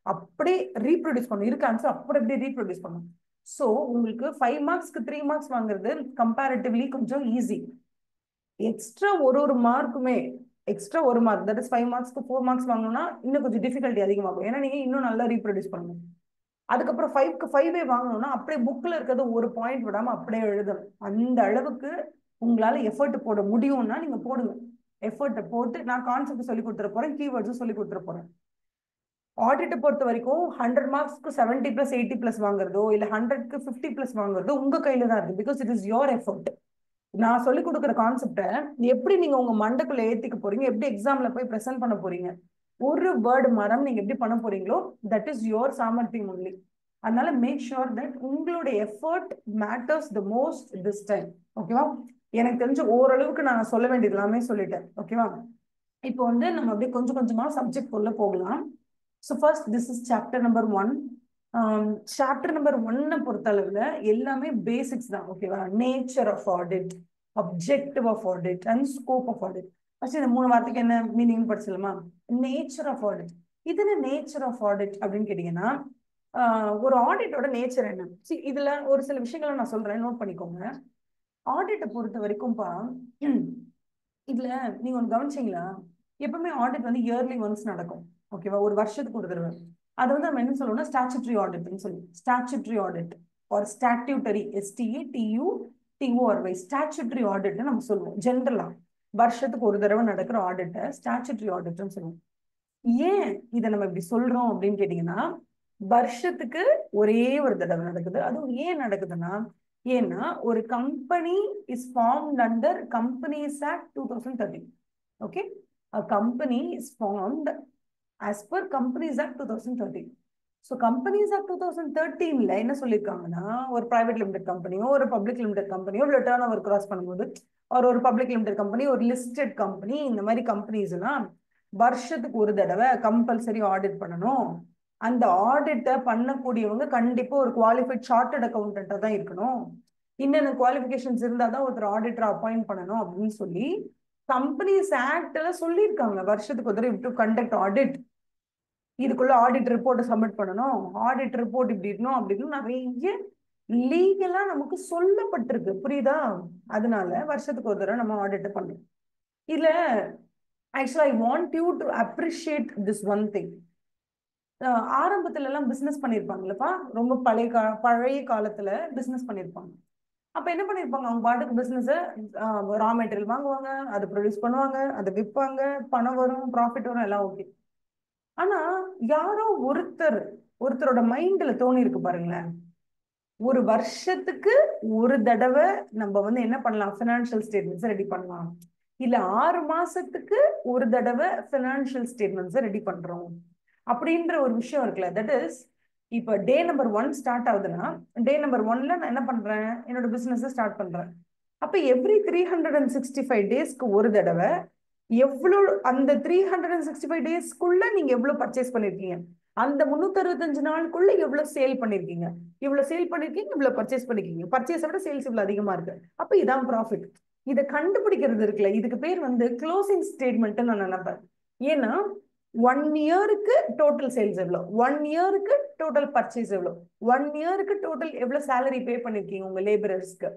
அப்படியே ரீப்ரொடியூஸ் பண்ணணும். இருக்க ஆன்சர் அப்படி அப்படியே ரீப்ரொடியூஸ் பண்ணணும். ஸோ உங்களுக்கு 5 மார்க்ஸ்க்கு 3 மார்க்ஸ் வாங்குறது கம்பேரிட்டிவ்லி கொஞ்சம் ஈஸி. எக்ஸ்ட்ரா ஒரு மார்க்குமே எக்ஸ்ட்ரா 1 மார்க், தட் இஸ் 5 மார்க்ஸ்க்கு 4 மார்க்ஸ் வாங்கணும்னா இன்னும் கொஞ்சம் டிஃபிகல்ட்டி அதிகமாகும். ஏன்னா நீங்க இன்னும் நல்லா ரீப்ரொடியூஸ் பண்ணணும். அதுக்கப்புறம் 5க்கு 5 வாங்கணும்னா அப்படியே புக்ல இருக்கிறது ஒரு பாயிண்ட் விடாம அப்படியே எழுதணும். அந்த அளவுக்கு உங்களால எஃபர்ட் போட முடியும்னா நீங்க போடுங்க. எஃபர்ட்டை போட்டு நான் கான்செப்ட் சொல்லி கொடுத்துட போறேன், கீவேர்ட்ஸும் சொல்லி கொடுத்துட போறேன். ஆடிட்டை பொறுத்த வரைக்கும் 100 மார்க்ஸ்க்கு 70 பிளஸ் 80 பிளஸ் வாங்குறதோ இல்ல 100க்கு 50 பிளஸ் வாங்குறதோ உங்க கையில தான் இருக்கு. Because it is your effort. நான் சொல்லி கொடுக்குற கான்செப்டை எப்படி நீங்க உங்க மண்டைக்குள்ள ஏத்திக்க போறீங்க, எப்படி எக்ஸாம்ல போய் ப்ரெசென்ட் பண்ண போறீங்க, ஒரு வேர்டு மரம் நீங்க எப்படி பண்ண போறீங்களோ தட் இஸ் யுவர் சாமர்த்தியம் ஒன்லி. அதனால மேக் ஷுர் தட் உங்களுடைய effort matters the most this time. ஓகேவா? எனக்கு தெரிஞ்ச ஓரளவுக்கு நான் சொல்ல வேண்டியது எல்லாமே சொல்லிட்டேன். ஓகேவா? இப்போ வந்து நம்ம அப்படியே கொஞ்சம் கொஞ்சமா சப்ஜெக்ட் உள்ள போகலாம். So first this is chapter number 1. Chapter number 1 பொறுத்த அளவுல எல்லாமே பேசிக்ஸ் தான். Okay? Nature of audit, objective of audit and scope of audit. First இந்த 3 வார்த்தைக்கு என்ன மீனிங் படிச்சிடலாமா? Nature of audit. இது என்ன நேச்சர் ஆஃப் ஆடிட் அப்படின்னு கேட்டீங்கன்னா, ஒரு ஆடிட்டோட நேச்சர் என்ன? இதுல ஒரு சில விஷயங்களை நான் சொல்றேன், நோட் பண்ணிக்கோங்க. ஆடிட்டை பொறுத்த வரைக்கும்பா, இதுல நீங்க ஒன்று கவனிச்சீங்களா? எப்பவுமே ஆடிட் வந்து இயர்லி ஒன்ஸ் நடக்கும். ஓகேவா? ஒரு வருஷத்துக்கு ஒரு தடவை. அது வந்து நம்ம என்ன சொல்லுவோம்னா ஸ்டாச்சுட்டரி ஆடிட்னு சொல்லி, statutory audit R statutory, STATUTORY, statutory ஆடிட்னு நம்ம சொல்லுவோம். ஜென்ரலா வருஷத்துக்கு ஒரு தடவை நடக்கிற ஆடிட்டை ஸ்டாச்சுட்டரி ஆடிட்னு சொல்லுவோம். ஏன் இதை நம்ம இப்படி சொல்றோம் அப்படின்னு கேட்டீங்கன்னா, வருஷத்துக்கு ஒரே ஒரு தடவை நடக்குது. அதுவும் ஏன் நடக்குதுன்னா, ஏன்னா ஒரு company is formed under companies act 2013. Okay? a company is formed as per companies act 2013. So companies act 2013ல என்ன சொல்லியிருக்காங்கன்னா, ஒரு பிரைவேட் லிமிடெட் கம்பெனியோ ஒரு பப்ளிக் லிமிடெட் கம்பெனியோ இல்லை டேர்ன் ஓவர் கிராஸ் பண்ணும்போது ஒரு பப்ளிக் லிமிடெட் கம்பெனி, ஒரு லிஸ்டட் கம்பெனி, இந்த மாதிரி கம்பெனிஸ்லாம் வருஷத்துக்கு ஒரு தடவை கம்பல்சரி ஆடிட் பண்ணணும். அந்த ஆடிட்டை பண்ணக்கூடியவங்க கண்டிப்பா ஒரு குவாலிஃபைட் சார்ட்டர்ட் அக்கௌண்டன்ட்டா தான் இருக்கணும். இன்னென்ன குவாலிஃபிகேஷன்ஸ் இருந்தால் தான் ஒருத்தர் ஆடிட்டர் அப்பாயிண்ட் பண்ணணும் அப்படின்னு சொல்லி கம்பெனிஸ் ஆக்ட்ல சொல்லியிருக்காங்க. வருஷத்துக்கு ஒரு தடவை டு கண்டக்ட் ஆடிட், இதுக்குள்ள ஆடிட் ரிப்போர்ட்டை சப்மிட் பண்ணணும், ஆடிட் ரிப்போர்ட் இப்படி இருக்கணும் அப்படின்னு நிறைய லீகலா நமக்கு சொல்லப்பட்டிருக்கு. புரியுதா? அதனால வருஷத்துக்கு ஒரு தடவை நம்ம ஆடிட் பண்ணணும். இதுல ஆக்சுவலா I want you to appreciate this one thing. ஆரம்பத்துல எல்லாம் பிசினஸ் பண்ணிருப்பாங்கல்லப்பா, ரொம்ப பழைய காலத்துல பிசினஸ் பண்ணிருப்பாங்க. அப்ப என்ன பண்ணிருப்பாங்க, அவங்க பாட்டுக்கு பிசினஸ் ரா மெட்டீரியல் வாங்குவாங்க, அதை ப்ரொடியூஸ் பண்ணுவாங்க, அதை விற்பாங்க, பணம் வரும், ப்ராஃபிட் வரும், எல்லாம் ஓகே. ஆனா யாரோ ஒருத்தரோட மைண்ட்ல தோணி இருக்கு பாருங்களேன், ஒரு வருஷத்துக்கு ஒரு தடவை நம்ம வந்து என்ன பண்ணலாம், பினான்சியல் ஸ்டேட்மெண்ட்ஸ் ரெடி பண்ணலாம், இல்ல 6 மாசத்துக்கு ஒரு தடவை பினான்சியல் ஸ்டேட்மெண்ட்ஸ் ரெடி பண்றோம் அப்படின்ற ஒரு விஷயம் இருக்குல்ல. தட் இஸ், இப்ப டே நம்பர் 1 ஸ்டார்ட் ஆகுதுன்னா, டே நம்பர் 1ல நான் என்ன பண்றேன், என்னோட பிசினஸ் ஸ்டார்ட் பண்றேன். அப்ப எவ்ரி 365 டேஸ்க்கு ஒரு தடவை எவ்வளவு, அந்த 365 டேஸ்க்குள்ள நீங்க எவ்வளவு பர்ச்சேஸ் பண்ணிருக்கீங்க, அந்த 365 நாளுக்குள்ள எவ்வளவு சேல் பண்ணிருக்கீங்க, இவ்வளவு சேல் பண்ணிருக்கீங்க, இவ்வளவு பர்ச்சேஸ் பண்ணிருக்கீங்க, பர்ச்சேஸை விட சேல்ஸ் இவ்வளவு அதிகமா இருக்கு, அப்ப இதான் ப்ராஃபிட். இதை கண்டுபிடிக்கிறது இருக்குல்ல, இதுக்கு பேர் வந்து க்ளோசிங் ஸ்டேட்மெண்ட் நான் நினைப்பேன். ஏன்னா 1 இயருக்கு டோட்டல் சேல்ஸ் எவ்வளோ, 1 இயருக்கு டோட்டல் பர்ச்சேஸ் எவ்வளோ, 1 இயருக்கு டோட்டல் எவ்வளவு சேலரி பே பண்ணிருக்கீங்க உங்க லேபரர்ஸ்க்கு,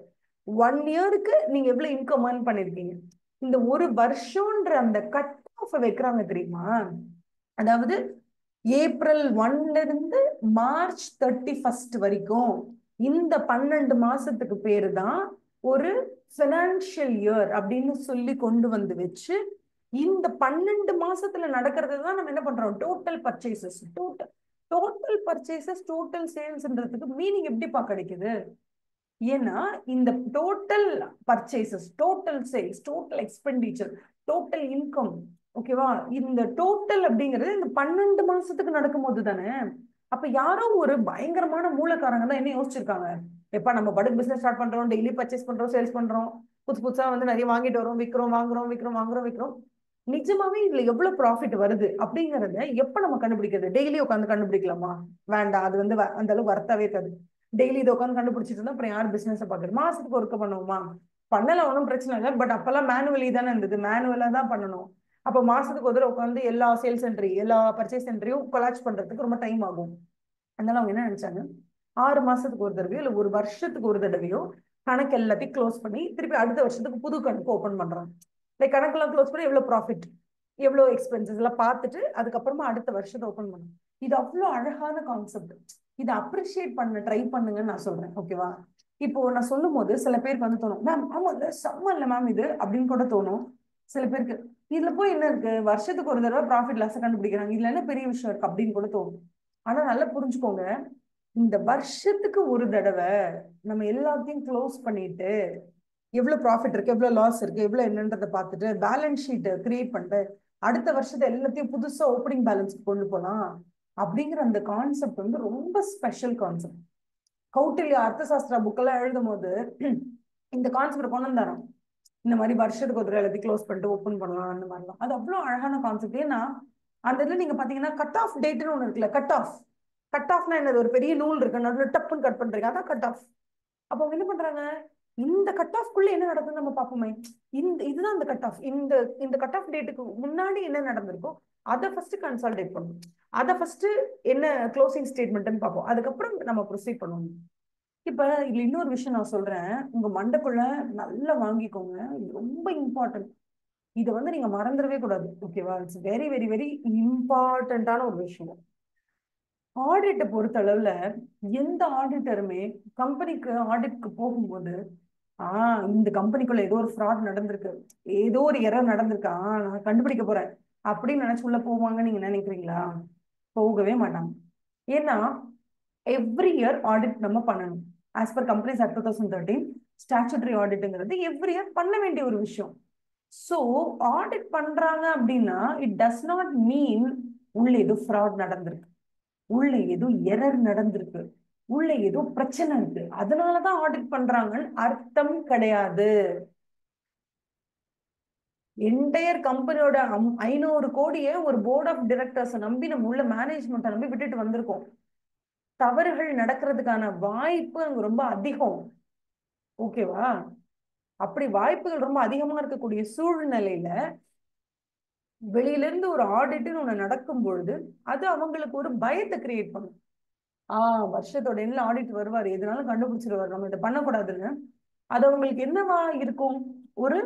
1 இயருக்கு நீங்க எவ்வளவு இன்கம் ஏர்ன் பண்ணிருக்கீங்க. இந்த ஒரு வருஷம்ன்ற அந்த கட் ஆஃப் வைக்கிறாங்க தெரியுமா? அதாவது ஏப்ரல் 1ல இருந்து மார்ச் 31 வரைக்கும் இந்த 12 மாசத்துக்கு பேரு தான் ஒரு பினான்சியல் இயர் அப்படின்னு சொல்லி கொண்டு வந்து வச்சு, இந்த 12 மாசத்துல நடக்கிறது தான் நம்ம என்ன பண்றோம், total purchases. Total purchases, total சேல்ஸ்ன்றதுக்கு மீனிங் எப்படிப்பா கிடைக்குது? ஏன்னா இந்த total purchases, total sales, total expenditure, total income, ஓகேவா, இந்த டோட்டல் அப்படிங்கிறது இந்த 12 மாசத்துக்கு நடக்கும் போது தானே. அப்ப யாரோ ஒரு பயங்கரமான மூலக்காரங்க தான் என்ன யோசிச்சிருக்காங்க, எப்ப நம்ம படுக் பிசினஸ் ஸ்டார்ட் பண்றோம், டெய்லி பர்ச்சேஸ் பண்றோம், சேல்ஸ் பண்றோம், புதுசா வந்து நிறைய வாங்கிட்டு வரோம், விற்கிறோம், விற்கிறோம், நிஜமாவே இதுல எவ்வளவு ப்ராஃபிட் வருது அப்படிங்கறத எப்ப நம்ம கண்டுபிடிக்கிறது? டெய்லி உட்காந்து கண்டுபிடிக்கலாமா? வேண்டாம், அது வந்து அந்த அளவுக்கு வர்த்தாவே இருக்காது. டெய்லி இதை உட்காந்து கண்டுபிடிச்சிட்டு இருந்தா அப்புறம் யார் பிசினஸ் பாக்குறது? மாசத்துக்கு ஒர்க் பண்ணுவோமா? பண்ணலாம், ஒன்றும் பிரச்சனை இல்லை. பட் அப்பெல்லாம் மேனுவலி தானே இருந்தது, மேனுவலா தான் பண்ணணும். அப்போ மாசத்துக்கு ஒரு தடவை உட்காந்து எல்லா சேல்ஸ் என்ட்ரி, எல்லா பர்ச்சேஸ் என்ட்ரியும் கொலாச் பண்றதுக்கு ரொம்ப டைம் ஆகும். அதனால அவங்க என்ன நினைச்சாங்க, 6 மாசத்துக்கு ஒரு தடவையோ இல்ல ஒரு வருஷத்துக்கு ஒரு தடவையோ கணக்கு எல்லாத்தையும் க்ளோஸ் பண்ணி திருப்பி அடுத்த வருஷத்துக்கு புது கணக்கு ஓபன் பண்றாங்க. லைக் கணக்கெல்லாம் க்ளோஸ் பண்ணி எவ்வளவு ப்ராஃபிட், எவ்வளவு எக்ஸ்பென்சஸ் எல்லாம் பார்த்துட்டு அதுக்கப்புறமா அடுத்த வருஷத்தை ஓபன் பண்ணும். இது அவ்வளவு அழகான கான்செப்ட். இதை அப்ரிஷியேட் பண்ண ட்ரை பண்ணுங்கன்னு நான் சொல்றேன். ஓகேவா? இப்போ நான் சொல்லும் போது சில பேருக்கு வந்து தோணும், மேம் ஆமா இல்ல செம்ம இல்ல மேம் இது அப்படின்னு கூட தோணும். சில பேருக்கு இதுல போய் என்ன இருக்கு, வருஷத்துக்கு ஒரு தடவை ப்ராஃபிட் லாஸ் கண்டுபிடிக்கிறாங்க, இதுல என்ன பெரிய விஷயம் இருக்கு அப்படின்னு கூட தோணும். ஆனா நல்லா புரிஞ்சுக்கோங்க, இந்த வருஷத்துக்கு ஒரு தடவை நம்ம எல்லாத்தையும் க்ளோஸ் பண்ணிட்டு எவ்வளவு ப்ராஃபிட் இருக்கு, எவ்வளவு லாஸ் இருக்கு, எவ்வளவு என்னன்றதை பார்த்துட்டு பேலன்ஸ் ஷீட் கிரியேட் பண்ணிட்டு அடுத்த வருஷத்தை எல்லாத்தையும் புதுசா ஓப்பனிங் பேலன்ஸ் கொண்டு போலாம் அப்படிங்கிற அந்த கான்செப்ட் வந்து ரொம்ப ஸ்பெஷல் கான்செப்ட். கௌட்டில்யா அர்த்தசாஸ்திரா புக்கெல்லாம் எழுதும் போது இந்த கான்செப்ட் கொண்டு வந்தாராம். இந்த மாதிரி வருஷத்துக்கு ஒரு எல்லாத்தையும் க்ளோஸ் பண்ணிட்டு ஓப்பன் பண்ணலாம் அந்த மாதிரிலாம். அது அவ்வளோ அழகான கான்செப்ட். ஏன்னா அந்த இதுல நீங்க பாத்தீங்கன்னா கட் ஆஃப் டேட்னு ஒண்ணு இருக்குல்ல. கட் ஆஃப்னா என்னது, ஒரு பெரிய நூல் இருக்கு, நடுவில் டப்புன்னு கட் பண்றீங்க, அதான் கட் ஆஃப். அப்போ அவங்க என்ன பண்றாங்க, இந்த கட் ஆஃப்குள்ள என்ன நடக்குதுன்னு நம்ம பார்ப்போமே, இதுதான் இந்த கட் ஆஃப். இந்த இந்த கட் ஆஃப் டேட்டுக்கு முன்னாடி என்ன நடந்திருக்கோ அதை ஃபர்ஸ்ட் கன்சால்டேட் பண்ணும். அதை ஃபர்ஸ்ட் என்ன க்ளோசிங் ஸ்டேட்மெண்ட்னு பார்ப்போம், அதுக்கப்புறம் நம்ம ப்ரொசீட் பண்ணுவோம். இப்ப இதுல இன்னொரு விஷயம் நான் சொல்றேன், உங்க மண்டைக்குள்ள நல்லா வாங்கிக்கோங்க, இது ரொம்ப இம்பார்ட்டன்ட். இதை வந்து நீங்க மறந்துடவே கூடாது. ஓகேவா? இட்ஸ் வெரி வெரி வெரி இம்பார்ட்டன்டான ஒரு விஷயம். ஆடிட்டை பொறுத்த அளவுல எந்த ஆடிட்டருமே கம்பெனிக்கு ஆடிட்க்கு போகும்போது இந்த கம்பெனிக்குள்ள ஏதோ ஒரு ஃப்ராட் நடந்திருக்கு, ஏதோ ஒரு எரர் நடந்திருக்கா, நான் கண்டுபிடிக்க போறேன் அப்படின்னு நினைச்சு உள்ள போவாங்கன்னு நீங்க நினைக்கிறீங்களா? போகவே மாட்டாங்க. ஏன்னா எவ்ரி இயர் ஆடிட் நம்ம பண்ணணும். As per companies act 2013 statutory ஆடிட்ங்கிறது எவ்ரி இயர் பண்ண வேண்டிய ஒரு விஷயம். ஸோ ஆடிட் பண்றாங்க அப்படின்னா இட் டஸ் நாட் மீன் உள்ள ஏதோ ஃப்ராட் நடந்திருக்கு, உள்ள ஏதோ எரர் நடந்திருக்கு, உள்ள ஏதோ பிரச்சனை இருக்கு, அதனாலதான் ஆடிட் பண்றாங்கன்னு அர்த்தம் கிடையாது. என்டையர் கம்பெனியோட 500 கோடியை ஒரு போர்ட் ஆஃப் டைரக்டர்ஸ் நம்பி நம்ம உள்ள மேனேஜ்மெண்ட்டை நம்பி விட்டுட்டு வந்திருக்கோம். தவறுகள் நடக்கிறதுக்கான வாய்ப்பு அங்க ரொம்ப அதிகம். ஓகேவா? அப்படி வாய்ப்புகள் ரொம்ப அதிகமா இருக்கக்கூடிய சூழ்நிலையில வெளியில இருந்து ஒரு ஆடிட்னு ஒண்ணு நடக்கும் பொழுது அது அவங்களுக்கு ஒரு பயத்தை கிரியேட் பண்ணும். வருஷத்தோட எண்ணில் ஆடிட் வருவார், எதுனாலும் கண்டுபிடிச்சிருவாரு, நம்ம இதை பண்ணக்கூடாதுன்னு. அது அவங்களுக்கு என்னவா இருக்கும், ஒரு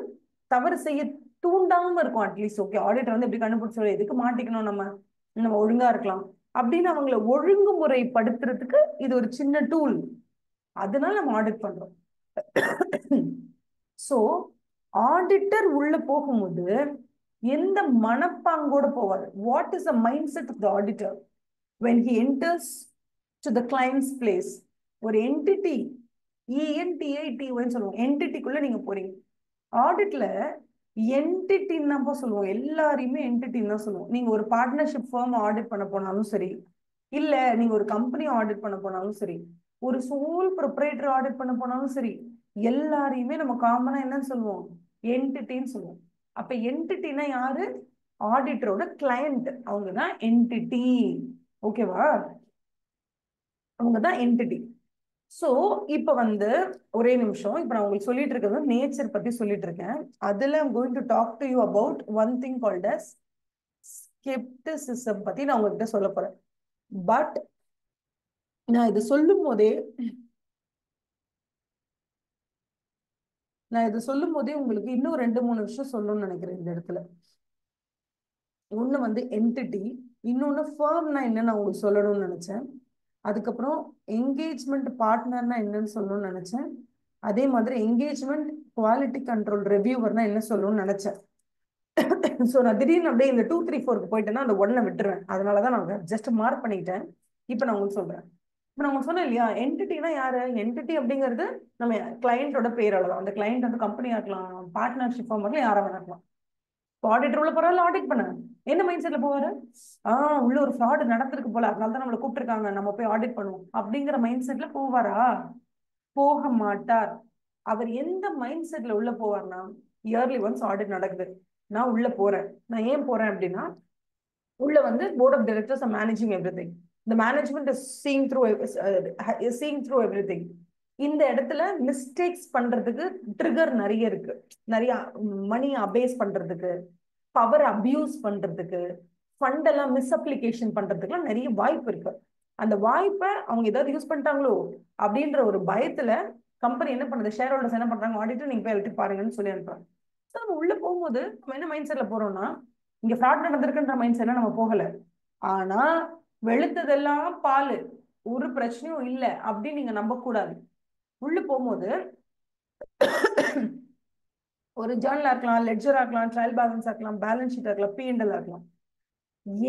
தவறு செய்ய தூண்டாம இருக்கும். அட்லீஸ்ட் ஓகே, ஆடிட்டர் வந்து எப்படி கண்டுபிடிச்சிருவாரு, எதுக்கு மாட்டிக்கணும், நம்ம நம்ம ஒழுங்கா இருக்கலாம் அப்படின்னு அவங்கள ஒழுங்குமுறைப்படுத்துறதுக்கு இது ஒரு சின்ன டூல். அதனால நம்ம ஆடிட் பண்றோம். சோ ஆடிட்டர் உள்ள போகும்போது எந்த மனப்பாங்கோட போவார்? What is the mind set of the auditor when he enters to the client's place? ஒரு என்டிட்டி, ENTITY சொல்லுவோம், என்டிட்டிக்குள்ள நீங்க போறீங்க. ஆடிட்ல என்டிட்டின்னு நம்ம சொல்லுவோம், எல்லாரையுமே என்டிட்டின்னு தான் சொல்லுவோம். நீங்க ஒரு பார்ட்னர்ஷிப் ஃபார்ம் ஆடிட் பண்ண போனாலும் சரி, இல்ல நீங்க ஒரு கம்பெனி ஆடிட் பண்ண போனாலும் சரி, ஒரு சோல் ப்ரொப்ரைட்டர் ஆடிட் பண்ண போனாலும் சரி, எல்லாரையுமே நம்ம காமனா என்னன்னு சொல்லுவோம், என்டிட்டின்னு சொல்லுவோம். அப்ப என்டிட்டினா யாரு? ஆடிட்டரோட கிளையண்ட், அவங்க தான் என்டிட்டி. ஓகேவா? அவங்க தான் என்டிட்டி. ஸோ இப்போ வந்து ஒரே நிமிஷம், இப்போ நான் உங்களுக்கு சொல்லிட்டு இருக்கிறது நேச்சர் பத்தி சொல்லிட்டு இருக்கேன். அதுல I'm going to talk to you about one thing called as scepticism பத்தி நான் உங்ககிட்ட சொல்ல போறேன். பட் நான் இது சொல்லும் போதே உங்களுக்கு இன்னும் 2-3 விஷயம் சொல்லணும்னு நினைக்கிறேன் இந்த இடத்துல. ஒண்ணு வந்து என்டிட்டி, இன்னொன்னு ஃபர்ம்னா என்னன்னு நான் உங்களுக்கு சொல்லணும்னு நினைச்சேன். அதுக்கப்புறம் என்கேஜ்மெண்ட் பார்ட்னர்னா என்னன்னு சொல்லணும்னு நினைச்சேன். அதே மாதிரி என்கேஜ்மெண்ட் குவாலிட்டி கண்ட்ரோல் ரிவ்யூவர்னா என்ன சொல்லணும்னு நினைச்சேன். ஸோ நான் திடீர்னு அப்படியே இந்த 2, 3, 4க்கு போயிட்டேன்னா அந்த 1 விட்டுருவேன். அதனாலதான் நான் ஜஸ்ட் மார்க் பண்ணிட்டேன். இப்போ நான் உங்களுக்கு சொல்றேன். இப்போ நான் உங்களுக்கு சொன்னேன் இல்லையா, என்டிட்டினா யாரு? என்டிட்டி அப்படிங்கிறது நம்ம கிளையண்டோட பேர் அளவு. அந்த கிளையண்ட் வந்து கம்பெனியா இருக்கலாம், பார்ட்னர்ஷிப் ஃபார்ம் வரலாம், யாரா வேணா இருக்கலாம். ஆடிட்டர் உள்ள போறாரு, ஆடிட் பண்ண என்ன மைண்ட் செட்ல போவாரு? உள்ள ஒரு ஃப்ராட் நடந்திருக்கு போல, அதனால தான் நம்மளை கூப்பிட்டுருக்காங்க, நம்ம போய் ஆடிட் பண்ணுவோம் அப்படிங்கிற மைண்ட் செட்ல போவாரா? போக மாட்டார். அவர் எந்த மைண்ட் செட்ல உள்ள போவார்னா, இயர்லி ஒன்ஸ் ஆடிட் நடக்குது, நான் உள்ள போறேன். நான் ஏன் போறேன் அப்படின்னா, உள்ள வந்து board of directors are managing everything. The management is seeing through everything. இந்த இடத்துல மிஸ்டேக்ஸ் பண்றதுக்கு ட்ரிகர் நிறைய இருக்கு. நிறைய மணி அபேஸ் பண்றதுக்கு, பவர் அபியூஸ் பண்றதுக்கு, ஃபண்ட் எல்லாம் மிஸ்அப்ளிகேஷன் பண்றதுக்குலாம் நிறைய வாய்ப்பு இருக்கு. அந்த வாய்ப்பை அவங்க ஏதாவது யூஸ் பண்ணிட்டாங்களோ அப்படின்ற ஒரு பயத்துல கம்பெனி என்ன பண்ணுது, ஷேர் ஹோல்டர்ஸ் என்ன பண்றாங்க, ஆடிட்டர் நீங்க போய் விட்டு பாருங்கன்னு சொல்லி அனுப்புறாங்க. நம்ம உள்ள போகும்போது நம்ம என்ன மைண்ட் செட்ல போறோம்னா, இங்க ஃப்ராட் நடந்திருக்குன்ற மைண்ட் செட்ல நம்ம போகல. ஆனா வெளுத்ததெல்லாம் பால், ஒரு பிரச்சனையும் இல்லை அப்படின்னு நீங்க நம்ப கூடாது. உள்ள போகும்போது ஒரு ஜேர்னலா இருக்கலாம், லெட்ஜரா இருக்கலாம், ட்ரையல் பேலன்ஸ் இருக்கலாம், பேலன்ஸ் ஷீட் இருக்கலாம், P&L இருக்கலாம்,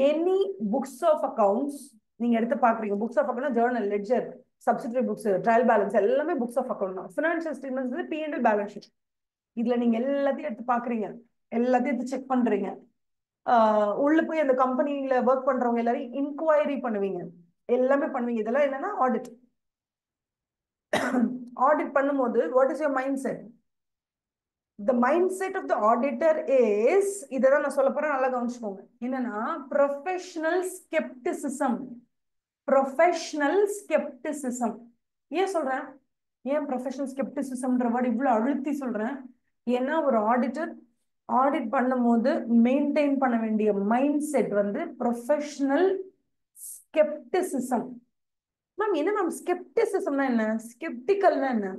எனி புக்ஸ் ஆஃப் அக்கவுண்ட்ஸ் நீங்க எடுத்து பாக்குறீங்க. Books of account, journal, ledger, subsidiary books, trial balance எல்லாமே புக்ஸ் ஆஃப் அக்கௌண்ட் தான். Financial statements P&L balance sheet. இதுல நீங்க எல்லாத்தையும் எடுத்து பாக்குறீங்க, எல்லாத்தையும் எடுத்து செக் பண்றீங்க. உள்ள போய் அந்த கம்பெனில ஒர்க் பண்றவங்க எல்லாரையும் இன்கொயரி பண்ணுவீங்க, எல்லாமே பண்ணுவீங்க. இதெல்லாம் என்னன்னா ஆடிட். ஆடிட் பண்ணும்போது what is your mind set? The mindset of the auditor is, இததான் நான் சொல்ல போறேன், நல்லா கவனிச்சுக்கோங்க. என்னன்னா professional skepticism. professional skepticism. ஏன் சொல்றேன், ஏன் professional skepticismன்ற வேர்ட் இவ்வளவு அழுத்தி சொல்றேன்? ஏன்னா ஒரு ஆடிட்டர் ஆடிட் பண்ணும்போது மெயின்டைன் பண்ண வேண்டிய மைண்ட் செட் வந்து ப்ரொஃபஷனல் ஸ்கெப்டிசிசம். மேம் என்ன மேம் ஸ்கெப்டிசிசம்னா என்ன, ஸ்கெப்டிக்கல்னா என்ன?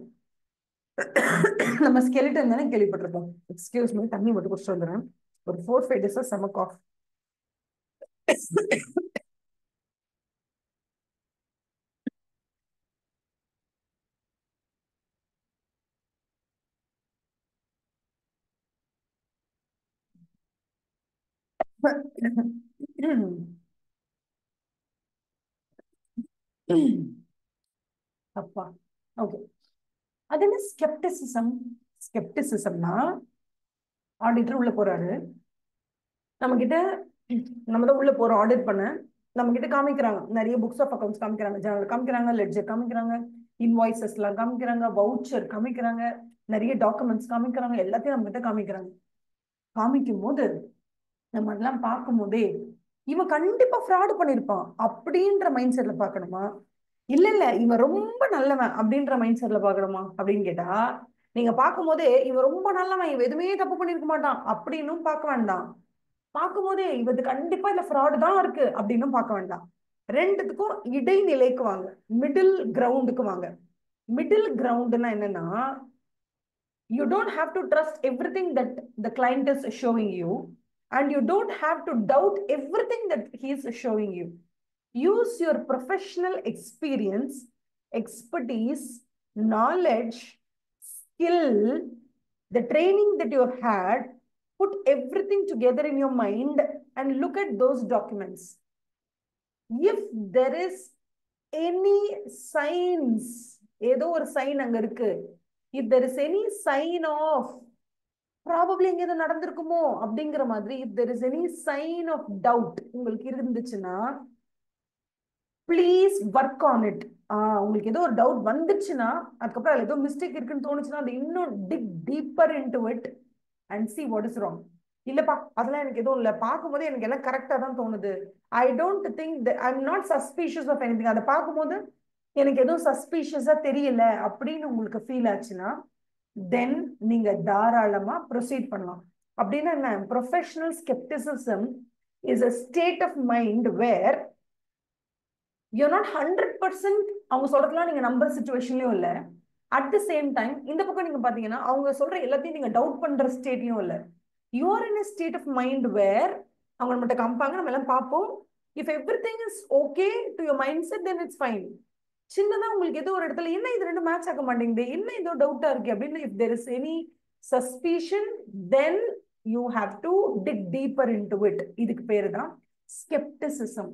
நம்ம ஸ்கெலிட்டன் தானே கேள்விப்பட்டிருக்கோம். எக்ஸ்கியூஸ் மீ, தண்ணி மட்டும் குடிச்சிட்டு வந்துடுறேன். ஒரு 4-5 டேஸா செம காஃப். அப்பா, ஓகே. அது என்ன ஸ்கெப்டிசிசம்? ஸ்கெப்டிசிசம்னா ஆடிட்டர் உள்ள போறாரு, நம்ம கிட்ட, நம்ம தான் உள்ள போறோம் ஆடிட் பண்ண, நம்ம கிட்ட காமிக்கிறாங்க நிறைய புக்ஸ் ஆஃப் அக்கௌண்ட்ஸ் காமிக்கிறாங்க, ஜர்னல் காமிக்கிறாங்க, லெட்ஜர் காமிக்கிறாங்க, இன்வாய்சஸ் எல்லாம் காமிக்கிறாங்க, வவுச்சர் காமிக்கிறாங்க, நிறைய டாக்குமெண்ட்ஸ் காமிக்கிறாங்க, எல்லாத்தையும் நம்ம கிட்ட காமிக்கிறாங்க. காமிக்கும் போது நம்ம அதெல்லாம் பார்க்கும் போதே இவன் கண்டிப்பா ஃப்ராடு பண்ணிருப்பான் அப்படின்ற மைண்ட் செட்ல பாக்கணுமா, இல்ல இல்ல இவன் ரொம்ப நல்லவன் அப்படின்ற மைண்ட் செட்ல பாக்கணுமா அப்படின்னு கேட்டா, நீங்க பார்க்கும் போதே இவன் ரொம்ப நல்லவன், இவன் எதுவுமே தப்பு பண்ணிருக்க மாட்டான் அப்படின்னும் பார்க்க வேண்டாம். பார்க்கும் போதே இவது கண்டிப்பா இந்த ஃப்ராடு தான் இருக்கு அப்படின்னும் பார்க்க வேண்டாம். ரெண்டுத்துக்கும் இடைநிலைக்கு வாங்க, மிடில் கிரவுண்டுக்கு வாங்க. மிடில் கிரவுண்ட்னா என்னன்னா, you don't have to trust everything that the client is showing you, and you don't have to doubt everything that he is showing you. Use your professional experience, expertise, knowledge, skill, the training that you have had, put everything together in your mind and look at those documents. If there is any signs, ஏதோ ஒரு sign அங்க இருக்கு, if there is any sign of probably இங்க ஏதோ நடந்திருக்குமோ அப்படிங்கிற மாதிரி, if there is any sign of doubt உங்களுக்கு இருந்துச்சுன்னா, ப்ளீஸ் ஒர்க் ஆன் இட். உங்களுக்கு ஏதோ ஒரு டவுட் வந்துச்சுன்னா, அதுக்கப்புறம் அதுல ஏதோ மிஸ்டேக் இருக்குன்னு தோணுச்சுன்னா, அது இன்னும் dig deeper into it and see what is wrong. இல்லப்பா அதெல்லாம் எனக்கு எதுவும் இல்லை, பார்க்கும்போது எனக்கு எல்லாம் கரெக்டா தான் தோணுது, I don't think I am not suspicious of anything, அதை பார்க்கும்போது எனக்கு எதுவும் சஸ்பீஷியஸா தெரியல அப்படின்னு உங்களுக்கு ஃபீல் ஆச்சுன்னா, தென் நீங்க தாராளமா ப்ரொசீட் பண்ணலாம். அப்படின்னா என்ன, professional scepticism is a state of mind where you're not 100% அவங்க சொல்றதெல்லாம் நீங்க நம்பர் சிச்சுவேஷன்லயும் இல்ல, அட் தி சேம் டைம் இந்த பக்கம் நீங்க பாத்தீங்கன்னா அவங்க சொல்ற எல்லாத்தையும் நீங்க டவுட் பண்ற ஸ்டேட்லயும் இல்ல. you are in a state of mind where அவங்க நம்மகிட்ட காமிப்பாங்க, நம்ம எல்லாம் பார்ப்போம். if everything is okay to your mindset, then it's fine. சின்னதா உங்களுக்கு ஏதோ ஒரு இடத்துல என்ன இது ரெண்டு மேட்ச் ஆக மாட்டேங்குது, என்ன ஏதோ டவுட்டா இருக்கு அப்படின்னு, if there is any suspicion, then you have to dig deeper into it. இதுக்கு பேரு தான் skepticism.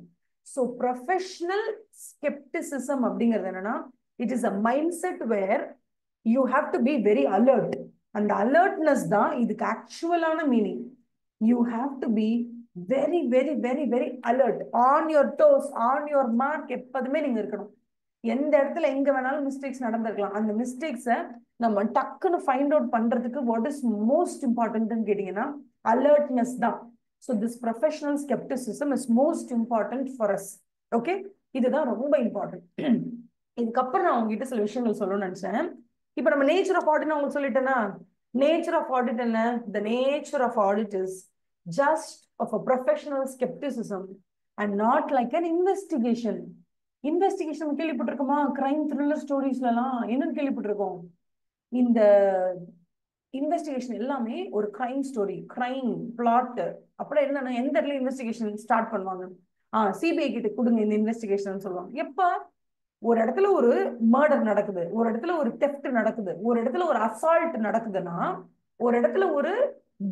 So professional skepticism அப்படிங்கிறது என்னன்னா, it is a mindset where you have to be very alert. அந்த alertness தான் இதுக்கு ஆக்சுவலான meaning. You have to be very very very very alert, on your toes, on your mark. எப்போதுமே நீங்க இருக்கணும். எந்த இடத்துல எங்க வேணாலும் மிஸ்டேக்ஸ் நடந்திருக்கலாம், அந்த மிஸ்டேக்ஸை நம்ம டக்குன்னு ஃபைண்ட் அவுட் பண்றதுக்கு வாட் இஸ் மோஸ்ட் இம்பார்ட்டன்ட்னு கேட்டீங்கன்னா அலர்ட்னஸ் தான். So this professional skepticism is most important for us. Okay, இதுதான் ரொம்ப இம்பார்ட்டன்ட். இதுக்கப்புறம் நான் உங்ககிட்ட சில விஷயங்கள் சொல்லணும்னு நினைச்சேன். இப்ப நம்ம நேச்சர் ஆஃப் ஆடிட் உங்களுக்கு சொல்லிட்டேன்னா, நேச்சர் ஆஃப் ஆடிட் என்ன, the nature of audit is just of a professional skepticism and not like an investigation. Investigation கேள்விப்பட்டிருக்கோமா, கிரைம் த்ரில்லர் ஸ்டோரிஸ்லாம் என்னன்னு கேள்விப்பட்டிருக்கோம். இந்த இன்வெஸ்டிகேஷன் எல்லாமே ஒரு கிரைம் ஸ்டோரி, கிரைம் பிளாட். அப்புறம் என்னன்னா எந்த இடத்துல இன்வெஸ்டிகேஷன் ஸ்டார்ட் பண்ணுவாங்க, சிபிஐ கிட்ட கொடுங்க இந்த இன்வெஸ்டிகேஷன் சொல்லுவாங்க. எப்ப ஒரு இடத்துல ஒரு மர்டர் நடக்குது, ஒரு இடத்துல ஒரு தெஃப்ட் நடக்குது, ஒரு இடத்துல ஒரு அசால்ட் நடக்குதுன்னா, ஒரு இடத்துல ஒரு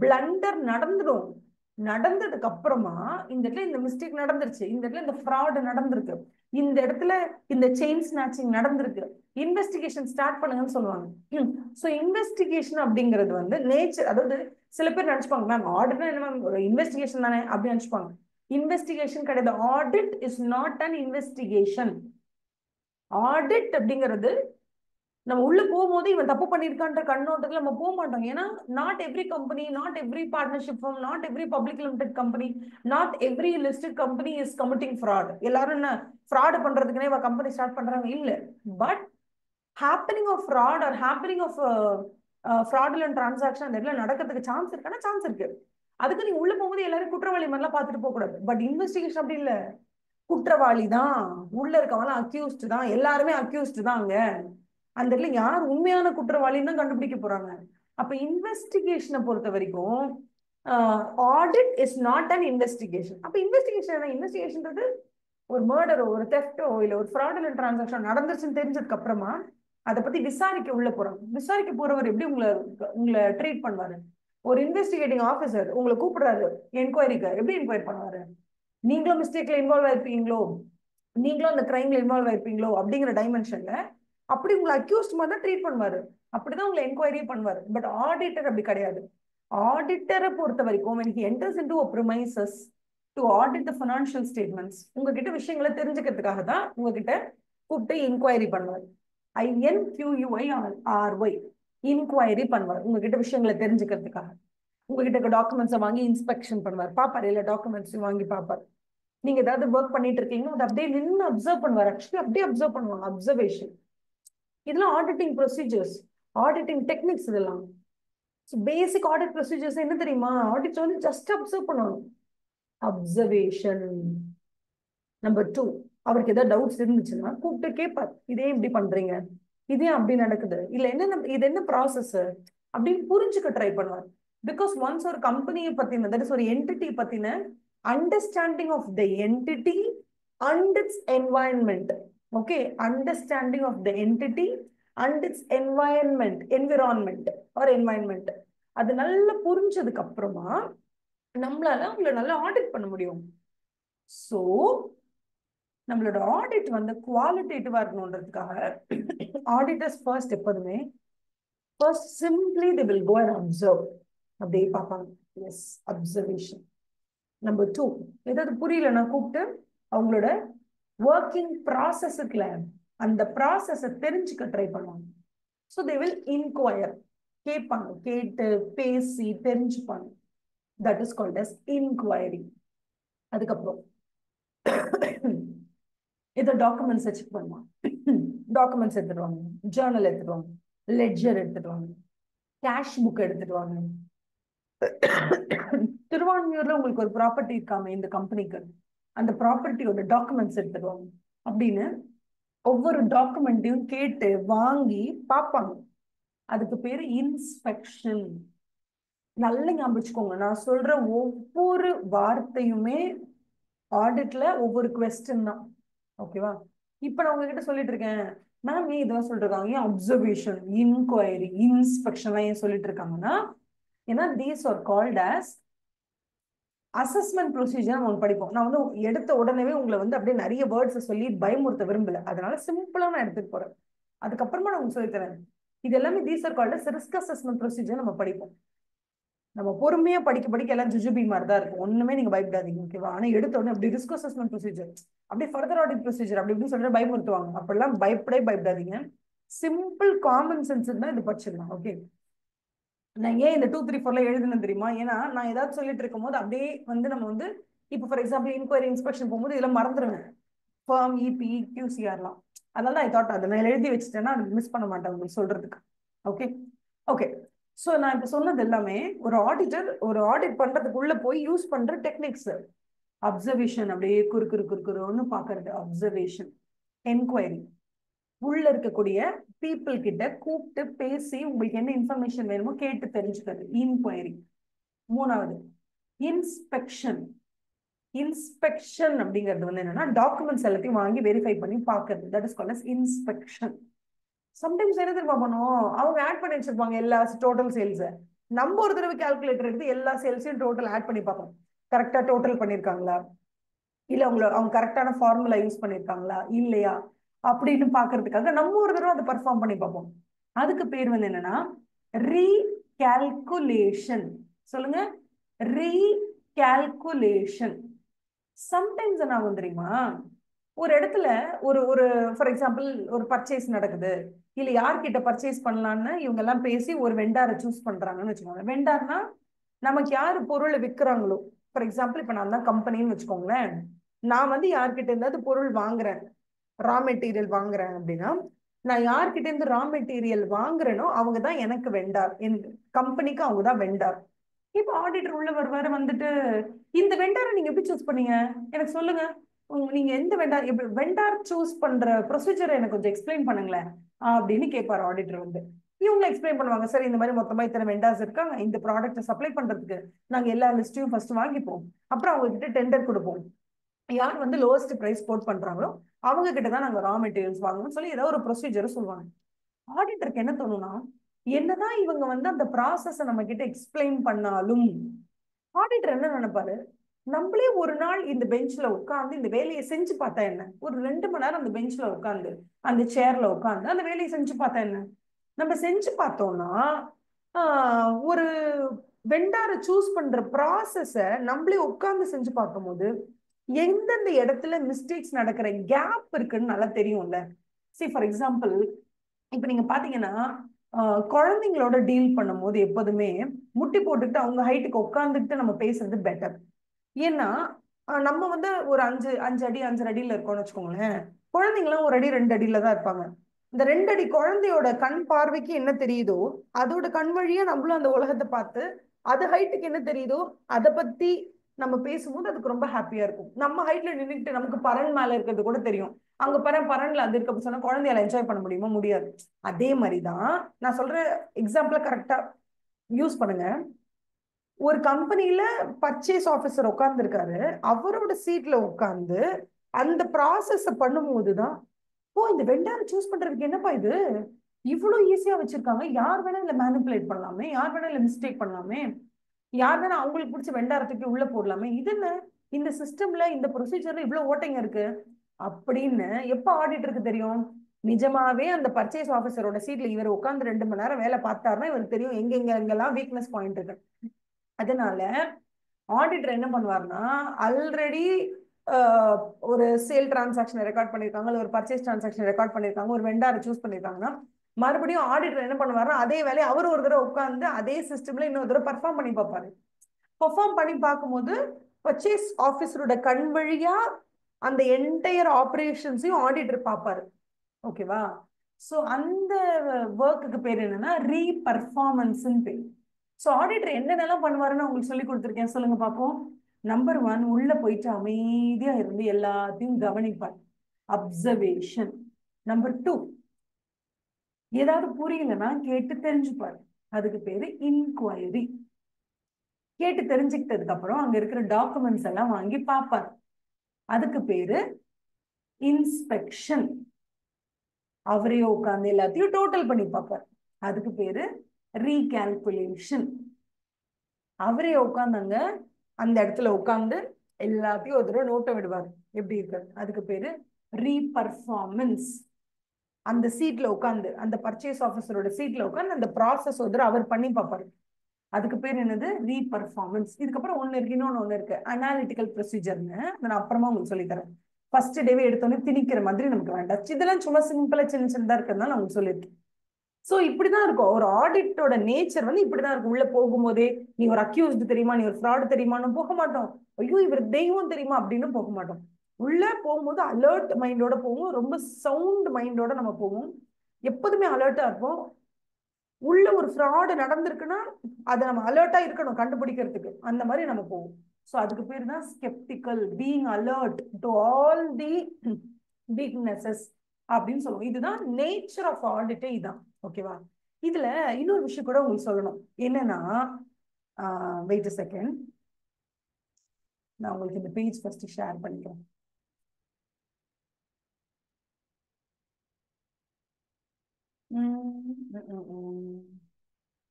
பிளண்டர் நடந்துடும். நடந்ததுக்கு அப்புறமா இந்த இடத்துல இந்த மிஸ்டேக் நடந்துருச்சு, இந்த இடத்துல இந்த ஃப்ராட் நடந்திருக்கு, இந்த இடத்துல இந்த செயின் ஸ்நாச்சிங் நடந்திருக்கு, இன்வெஸ்டிகேஷன் ஸ்டார்ட் பண்ணுங்கன்னு சொல்லுவாங்க. ஸோ இன்வெஸ்டிகேஷன் அப்படிங்கிறது வந்து நேச்சர், அதாவது சில பேர் நினைச்சுப்பாங்க மேம் ஆடிட்னா என்ன மேம் ஒரு இன்வெஸ்டிகேஷன் தானே அப்படின்னு நினைச்சுப்பாங்க. இன்வெஸ்டிகேஷன் கிடையாது. Audit is not an investigation. Audit அப்படிங்கிறது நம்ம உள்ள போகும்போது இவன் தப்பு பண்ணிருக்கான்ற கண்ணோட்டத்துல நம்ம போக மாட்டோம். ஏன்னா not every company, not every partnership firm, not every public limited company, not every listed company is committing fraud. எல்லாரும் என்ன ஃப்ராட் பண்றதுக்குனே கம்பெனி ஸ்டார்ட் பண்றாங்க இல்ல. But happening of fraud or happening of fraudulent transaction அந்த இடத்துல நடக்கிறதுக்கு chance இருக்கானா? Chance இருக்கு. அதுக்கு நீங்க உள்ள போகும்போது எல்லாரும் குற்றவாளி மாதிரிலாம் பார்த்துட்டு போக கூடாது. பட் இன்வெஸ்டிகேஷன் அப்படி இல்ல, குற்றவாளி தான் உள்ள இருக்கவங்க, அக்யூஸ்ட் தான், எல்லாருமே அக்யூஸ்ட் தான். அங்க அந்த இடத்துல யார் உண்மையான குற்றவாளின்னு தான் கண்டுபிடிக்க போறாங்க. அப்ப இன்வெஸ்டிகேஷனை பொறுத்த வரைக்கும் audit is not an investigation. அப்ப இன்வெஸ்டிகேஷன் இன்வெஸ்டிகேஷன்றது ஒரு மர்டரோ ஒரு தெஃப்டோ இல்ல ஒரு ஃப்ராடுலன்ட் டிரான்சாக்ஷன் நடந்துச்சுன்னு தெரிஞ்சதுக்கு அப்புறமா அதை பத்தி விசாரிக்க உள்ள போறாங்க. விசாரிக்க போறவர் எப்படி உங்களை உங்களை ட்ரீட் பண்ணுவாரு? ஒரு இன்வெஸ்டிகேட்டிங் ஆஃபீஸர் உங்களை கூப்பிடுறாரு என்கொயரிக்கு, எப்படி என்கொயரி பண்ணுவாரு? நீங்களும் மிஸ்டேக்ல இன்வால்வ் ஆயிருப்பீங்களோ, நீங்களும் அந்த கிரைம்ல இன்வால்வ் ஆயிருப்பீங்களோ அப்படிங்கிற டைமென்ஷன்ல அப்படி உங்களை அக்யூஸ்ட் மாதிரி தான் ட்ரீட் பண்ணுவாரு. அப்படிதான் உங்களை என்கொயரி பண்ணுவாரு. பட் ஆடிட்டர் அப்படி கிடையாது. ஆடிட்டரை பொறுத்த வரைக்கும் when he enters into a premises to audit the financial statements, உங்ககிட்ட விஷயங்களை தெரிஞ்சுக்கிறதுக்காக தான் உங்ககிட்ட கூப்பிட்டு இன்கொயரி பண்ணுவார். INQUIRY இன்கொயரி பண்ணுவார். உங்ககிட்ட விஷயங்களை தெரிஞ்சுக்கிறதுக்காக உங்ககிட்ட டாக்குமெண்ட்ஸை வாங்கி இன்ஸ்பெக்ஷன் பண்ணுவார், பாப்பார். இல்ல டாக்குமெண்ட்ஸ் வாங்கி பாப்பார். நீங்க ஏதாவது ஒர்க் பண்ணிட்டு இருக்கீங்கன்னா அதை அப்படியே நின்று அப்சர்வ் பண்ணுவார். ஆக்சுவலி அப்படியே அப்சர்வ் பண்ணுவாங்க, அப்சர்வேஷன். இதெல்லாம் ஆடிட்டிங் ப்ரொசீஜர்ஸ், ஆடிட்டிங் டெக்னிக்ஸ். இதெல்லாம் பேசிக் ஆடிட் ப்ரொசீஜர்ஸ் என்ன தெரியுமா? ஆடிட் வந்து ஜஸ்ட் அப்சர்வ் பண்ணுவாங்க, அப்சர்வேஷன். நம்பர் 2, அவருக்கு ஏதாவது டவுட்ஸ் இருந்துச்சுன்னா கூப்பிட்டு கேட்பார், இதே இப்படி பண்றீங்க, இதே அப்படி நடக்குது, இல்ல என்ன இது என்ன ப்ராசஸ் அப்படின்னு புரிஞ்சுக்க ட்ரை பண்ணுவார். பிகாஸ் ஒன்ஸ் ஒரு கம்பெனியை பத்தின, தட் இஸ் ஒரு என்டிட்டி பத்தின understanding of the entity and its environment. Okay, understanding of the entity and its environment or environment, அது நல்லா புரிஞ்சதுக்கு அப்புறமா நம்மளால அவங்களை நல்லா ஆடிட் பண்ண முடியும். சோ நம்மளோட ஆடிட் வந்து குவாலிட்டேட்டிவா இருக்கணும்ன்றதுக்காக ஆடிட்டர்ஸ் ஃபர்ஸ்ட் எப்போதுமே first simply they will go and observe. அப்படியே பார்ப்பாங்க. S, observation. நம்பர் 2, ஏதாவது புரியலன்னா கூப்பிட்டு அவங்களோட ஒர்க்கிங் ப்ராசஸ் இருக்குல்ல, அந்த ப்ராசஸை தெரிஞ்சுக்க ட்ரை பண்ணுவாங்க. ஸோ தே வில் இன்கொயர், கேட்பாங்க, கேட்டு பேசி தெரிஞ்சுப்பாங்க. That is called as enquiry. அதுக்கப்புறம் ஏதோ டாக்குமெண்ட்ஸ் செக் பண்ணுவாங்க. டாக்குமெண்ட்ஸ் எடுத்துட்டு வாங்க, ஜேர்னல் எடுத்துட்டு வாங்க, லெட்ஜர் எடுத்துட்டு வாங்க, கேஷ் புக் எடுத்துட்டு வாங்க. திருவான்மியூர்ல உங்களுக்கு ஒரு ப்ராப்பர்ட்டி இருக்காம இந்த கம்பெனிக்கு, அந்த ப்ராப்பர்ட்டியோட டாக்குமெண்ட்ஸ் எடுத்துட்டு வாங்க அப்படின்னு ஒவ்வொரு டாக்குமெண்ட்டையும் கேட்டு வாங்கி பார்ப்பாங்க. அதுக்கு பேரு இன்ஸ்பெக்ஷன். நல்லா ஞாபகம் வச்சுக்கோங்க, நான் சொல்ற ஒவ்வொரு வார்த்தையுமே ஆடிட்ல ஒவ்வொரு கொஸ்டின் தான். ஓகேவா? இப்ப நான் உங்ககிட்ட சொல்லிட்டு இருக்கேன், மேம் ஏன் இதெல்லாம் சொல்லிட்டு இருக்காங்க, ஏன் அப்சர்வேஷன், இன்கொயரி, இன்ஸ்பெக்ஷன் ஏன் சொல்லிட்டு இருக்காங்கன்னா, ஏன்னா these are called as assessment procedure. நம்ம படிப்போம். நான் வந்து எடுத்த உடனே உங்களை வந்து அப்படியே நிறைய வேர்ட்ஸ் சொல்லி பயமுறுத்த விரும்பல, அதனால சிம்பிளா நான் எடுத்துட்டு போறேன். அதுக்கப்புறமா நான் உங்களுக்கு சொல்லித்தரேன். இது எல்லாமே these are called as risk assessment procedure. நம்ம படிப்போம். நம்ம பொறுமையா படிக்க படிக்க எல்லாம் ஜுஜுபி மாதிரி தான் இருக்கும், ஒண்ணுமே நீங்க பயப்படாதீங்க. ஓகேவா? ஆனா எடுத்த உடனே அப்படி ரிஸ்க் அசஸ்மெண்ட் ப்ரொசீஜர், அப்படியே ஃபர்தர் ஆடிட் ப்ரொசீஜர் அப்படி இப்படின்னு சொல்லிட்டு பயமுறுத்துவாங்க. அப்படிலாம் பயப்படாதீங்க. சிம்பிள் காமன் சென்ஸ் தான் இது படிச்சிடலாம். ஓகே, நான் ஏன் இந்த 2, 3, 4 எழுதுனேன் தெரியுமா? ஏன்னா நான் ஏதாவது சொல்லிட்டு இருக்கும் போது அப்படியே வந்து நம்ம வந்து இப்போ ஃபார் எக்ஸாம்பிள் இன்கொயரி இன்ஸ்பெக்ஷன் போகும்போது இதெல்லாம் மறந்துடுவேன், ஃபார்ம் இபி QCRலாம். அதனால ஐ தாட் அதை நான் எழுதி வச்சுட்டேன்னா அது மிஸ் பண்ண மாட்டேன் உங்களுக்கு சொல்றதுக்கு. Okay okay. ஸோ நான் இப்போ சொன்னது எல்லாமே ஒரு ஆடிட்டர் ஒரு ஆடிட் பண்றதுக்குள்ள போய் யூஸ் பண்ற டெக்னிக்ஸ். அப்சர்வேஷன், அப்படியே குறுக்குன்னு பாக்குறது அப்சர்வேஷன். என்கொயரி, உள்ள இருக்கக்கூடிய பீப்புள் கிட்ட கூப்பிட்டு பேசி உங்களுக்கு என்ன இன்ஃபர்மேஷன் வேணுமோ கேட்டு தெரிஞ்சுக்கிறது, இன்கொயரி. 3வது இன்ஸ்பெக்ஷன். இன்ஸ்பெக்ஷன் அப்படிங்கிறது வந்து என்னன்னா டாக்குமெண்ட்ஸ் எல்லாத்தையும் வாங்கி வெரிஃபை பண்ணி பாக்குறது. That is called as inspection. Sometimes என்ன தெரியுமா பண்ணுவோம், அவங்க ஆட் பண்ணி வச்சிருப்பாங்க எல்லா டோட்டல் சேல்ஸ். நம்ம ஒரு தடவை கால்குலேட்டர் எடுத்து எல்லா சேல்ஸையும் டோட்டல் ஆட் பண்ணி பார்ப்போம், கரெக்டா டோட்டல் பண்ணிருக்காங்களா, இல்ல அவங்க கரெக்டான ஃபார்முலா யூஸ் பண்ணிருக்காங்களா இல்லையா அப்படின்னு பாக்குறதுக்காக நம்ம ஒரு தடவை அதை பர்ஃபார்ம் பண்ணி பார்ப்போம். அதுக்கு பேர் வந்து என்னன்னா ரீகால்குலேஷன். சொல்லுங்க, ரீகால்குலேஷன். சம்டைம்ஸ் என்ன ஆகும் தெரியுமா, ஒரு இடத்துல ஒரு ஒரு ஃபார் எக்ஸாம்பிள் ஒரு பர்ச்சேஸ் நடக்குது, இல்ல யார்கிட்ட பர்ச்சேஸ் பண்ணலான்னு இவங்க எல்லாம் பேசி ஒரு வெண்டாரை சூஸ் பண்றாங்கன்னு வச்சுக்கோங்க. வெண்டார்னா நமக்கு யாரு பொருளை விற்கிறாங்களோ, ஃபார் எக்ஸாம்பிள் இப்ப நான் தான் கம்பெனின்னு வச்சுக்கோங்களேன், நான் வந்து யார்கிட்ட இருந்தாவது பொருள் வாங்குறேன், ரா மெட்டீரியல் வாங்குறேன் அப்படின்னா, நான் யார்கிட்ட இருந்து ரா மெட்டீரியல் வாங்குறேனோ அவங்க தான் எனக்கு வெண்டார், என் கம்பெனிக்கு அவங்க தான் வெண்டார். இப்போ ஆடிட்டர் உள்ள வருவாரு, வந்துட்டு இந்த வெண்டாரை நீங்க எப்படி சூஸ் பண்ணீங்க எனக்கு சொல்லுங்க, நீங்க எந்த வெண்டார், எப்படி வெண்டார் சூஸ் பண்ற ப்ரொசீஜரை எனக்கு கொஞ்சம் எக்ஸ்பிளைன் பண்ணுங்களேன் அப்படின்னு கேட்பாரு ஆடிட்டர் வந்து. இவங்க எக்ஸ்பிளைன் பண்ணுவாங்க, சார் இந்த மாதிரி மொத்தமா இத்தனை வெண்டார்ஸ் இருக்காங்க, இந்த ப்ராடக்ட்டை சப்ளை பண்றதுக்கு நாங்க எல்லா லிஸ்ட்டையும் ஃபர்ஸ்ட் வாங்கிப்போம், அப்புறம் அவங்க கிட்ட டெண்டர் கொடுப்போம், யார் வந்து லோவஸ்ட் பிரைஸ் கோட் பண்றாங்களோ அவங்க கிட்ட தான் நாங்க ரா மெட்டீரியல்ஸ் வாங்கணும்னு சொல்லி ஏதோ ஒரு ப்ரொசீஜர் சொல்லுவாங்க. ஆடிட்டருக்கு என்ன தோணும்னா, என்னதான் இவங்க வந்து அந்த ப்ராசஸ நம்ம கிட்ட எக்ஸ்பிளைன் பண்ணாலும் ஆடிட்டர் என்ன நினைப்பாரு, நம்மளே ஒரு நாள் இந்த பெஞ்ச்ல உட்காந்து இந்த வேலையை செஞ்சு பார்த்தா என்ன, ஒரு 2 மணி நேரம் அந்த பெஞ்ச்ல உட்காந்து அந்த சேர்ல உட்காந்து அந்த வேலையை செஞ்சு பார்த்தா என்ன, நம்ம செஞ்சு பார்த்தோம்னா ஒரு வெண்டாரை சூஸ் பண்ற ப்ராசஸ நம்மளே உட்கார்ந்து செஞ்சு பார்க்கும்போது எந்தெந்த இடத்துல மிஸ்டேக்ஸ் நடக்கிற கேப் இருக்குன்னு நல்லா தெரியும்ல. சரி ஃபார் எக்ஸாம்பிள், இப்ப நீங்க பாத்தீங்கன்னா குழந்தைங்களோட டீல் பண்ணும்போது எப்போதுமே முட்டி போட்டுட்டு அவங்க ஹைட்டுக்கு உட்காந்துட்டு நம்ம பேசுறது பெட்டர். ஏன்னா நம்ம வந்து ஒரு அஞ்சு அஞ்சு அடி 5.5 அடியில இருக்கோம்னு வச்சுக்கோங்களேன், குழந்தைங்களாம் ஒரு அடி 2 அடியில தான் இருப்பாங்க. இந்த 2 அடி குழந்தையோட கண் பார்வைக்கு என்ன தெரியுதோ அதோட கண் வழியா நம்மளும் அந்த உலகத்தை பார்த்து அது ஹைட்டுக்கு என்ன தெரியுதோ அதை பத்தி நம்ம பேசும்போது அதுக்கு ரொம்ப ஹாப்பியா இருக்கும். நம்ம ஹைட்ல நின்றுட்டு நமக்கு பறன் மேல இருக்கிறது கூட தெரியும், அங்க பறன்ல அது இருக்க சொன்னா குழந்தையால என்ஜாய் பண்ண முடியுமா, முடியாது. அதே மாதிரிதான் நான் சொல்ற எக்ஸாம்பிள கரெக்டா யூஸ் பண்ணுங்க. ஒரு கம்பெனில பர்ச்சேஸ் ஆபீசர் உட்கார்ந்து இருக்காரு, அவரோட சீட்ல உட்கார்ந்து அந்த ப்ராசஸ் பண்ணும்போதுதான், ஓ இந்த வெண்டாரை சூஸ் பண்றதுக்கு என்னப்பா இது இவ்வளவு ஈஸியா வச்சிருக்காங்க, யார் வேணா இல்ல மேனிபுலேட் பண்ணலாமே, யார் வேணா இல்ல மிஸ்டேக் பண்ணலாமே, யார் வேணா அவங்களுக்கு பிடிச்ச வெண்டாரத்துக்கு உள்ள போடலாமே, இது என்ன இந்த சிஸ்டம்ல இந்த ப்ரொசீஜர்ல இவ்வளவு ஓட்டைங்க இருக்கு அப்படின்னு எப்ப ஆடிட்டருக்கு தெரியும், நிஜமாவே அந்த பர்ச்சேஸ் ஆபீசரோட சீட்ல இவர் உட்கார்ந்து 2 மணி நேரம் வேலை பார்த்தாருன்னா இவருக்கு தெரியும் எங்க எங்கெல்லாம் வீக்னஸ் பாயிண்ட் இருக்கு. அதனால ஆடிட்டர் என்ன பண்ணுவார்னா, ஆல்ரெடி ஒரு சேல் டிரான்சாக்ஷன் ரெக்கார்ட் பண்ணிருக்காங்க, ஒரு பர்ச்சேஸ் டிரான்சாக்ஷன் ரெக்கார்ட் பண்ணிருக்காங்க, ஒரு வெண்டாரை சூஸ் பண்ணிருக்காங்கன்னா மறுபடியும் ஆடிட்டர் என்ன பண்ணுவாருன்னா அதே வேலையை அவர் ஒரு தடவை உட்கார்ந்து அதே சிஸ்டம்ல இன்னொரு தடவை பர்ஃபார்ம் பண்ணி பார்ப்பாரு. பர்ஃபார்ம் பண்ணி பார்க்கும்போது பர்ச்சேஸ் ஆபீசரோட கண் வழியா அந்த என்டையர் ஆபரேஷன்ஸையும் ஆடிட்டர் பார்ப்பாரு. ஓகேவா? சோ அந்த ஒர்க்குக்கு பேர் என்னன்னா ரீபர்ஃபார்மன்ஸ் பேர். ஸோ ஆடிட்டர் என்னென்னலாம் பண்ணுவாருன்னு உங்களுக்கு சொல்லி கொடுத்துருக்கேன், சொல்லுங்க பார்ப்போம். நம்பர் 1, உள்ள போயிட்டு அமைதியா இருந்து எல்லாத்தையும் கவனிப்பார், அப்சர்வேஷன். நம்பர் 2, ஏதாவது புரியலன்னா கேட்டு தெரிஞ்சுப்பார், அதுக்கு பேரு இன்கொயரி. கேட்டு தெரிஞ்சுக்கிட்டதுக்கு அப்புறம் அங்க இருக்கிற டாக்குமெண்ட்ஸ் எல்லாம் வாங்கி பார்ப்பார், அதுக்கு பேரு இன்ஸ்பெக்ஷன். அவரே உட்காந்து எல்லாத்தையும் டோட்டல் பண்ணி பார்ப்பார், அதுக்கு பேரு ரீகால்குலேஷன். அவரே உட்காந்தாங்க அந்த இடத்துல உட்காந்து எல்லாத்தையும் ஒரு தடவை நோட்டை விடுவார் எப்படி இருக்கு, அதுக்கு பேரு ரீபர்ஃபார்மன்ஸ். அந்த சீட்ல உட்காந்து அந்த பர்ச்சேஸ் ஆபீசரோட சீட்ல உட்காந்து அந்த ப்ராசஸ் ஒரு அவர் பண்ணி பார்ப்பாரு, அதுக்கு பேர் என்னது ரீபர்ஃபார்மன்ஸ். இதுக்கப்புறம் ஒண்ணு இருக்கு அனாலிட்டிக்கல் ப்ரொசீஜர்னு, நான் அப்புறமா உங்களுக்கு சொல்லி தரேன். ஃபர்ஸ்ட் டேவே எடுத்தோன்னே திணிக்கிற மாதிரி நமக்கு வேண்டாம், இதெல்லாம் சும்மா சிம்பிளா சின்ன சின்னதா இருக்கிறதுனால நான் உங்களுக்கு சொல்லியிருக்கேன். சோ இப்படிதான் இருக்கும் ஒரு ஆடிட்டோட நேச்சர் வந்து இப்படிதான் இருக்கும். உள்ள போகும்போதே நீ ஒரு அக்யூஸ்டு தெரியுமா, நீ ஒரு ஃப்ராட் தெரியுமான்னு போக மாட்டோம், ஐயோ இவர் தெய்வம் தெரியுமா அப்படின்னு போக மாட்டோம். உள்ள போகும்போது அலர்ட் மைண்டோட போவோம், ரொம்ப சவுண்ட் மைண்டோட நம்ம போவோம், எப்போதுமே அலர்ட்டா இருப்போம். உள்ள ஒரு ஃப்ராடு நடந்திருக்குன்னா அதை நம்ம அலர்ட்டா இருக்கணும் கண்டுபிடிக்கிறதுக்கு, அந்த மாதிரி நம்ம போவோம். ஸோ அதுக்கு பேர் தான் sceptical, being alert to all the weaknesses அப்படின்னு சொல்லுவோம். இதுதான் நேச்சர் ஆஃப் ஆடிட்டே, இதான். ஓகேவா? இதுல இன்னொரு விஷயம் கூட உங்களுக்கு சொல்லணும், என்னன்னா வெயிட் செகண்ட், நான் உங்களுக்கு இந்த பேஜ் ஃபர்ஸ்ட் ஷேர் பண்ணிக்கிறேன்.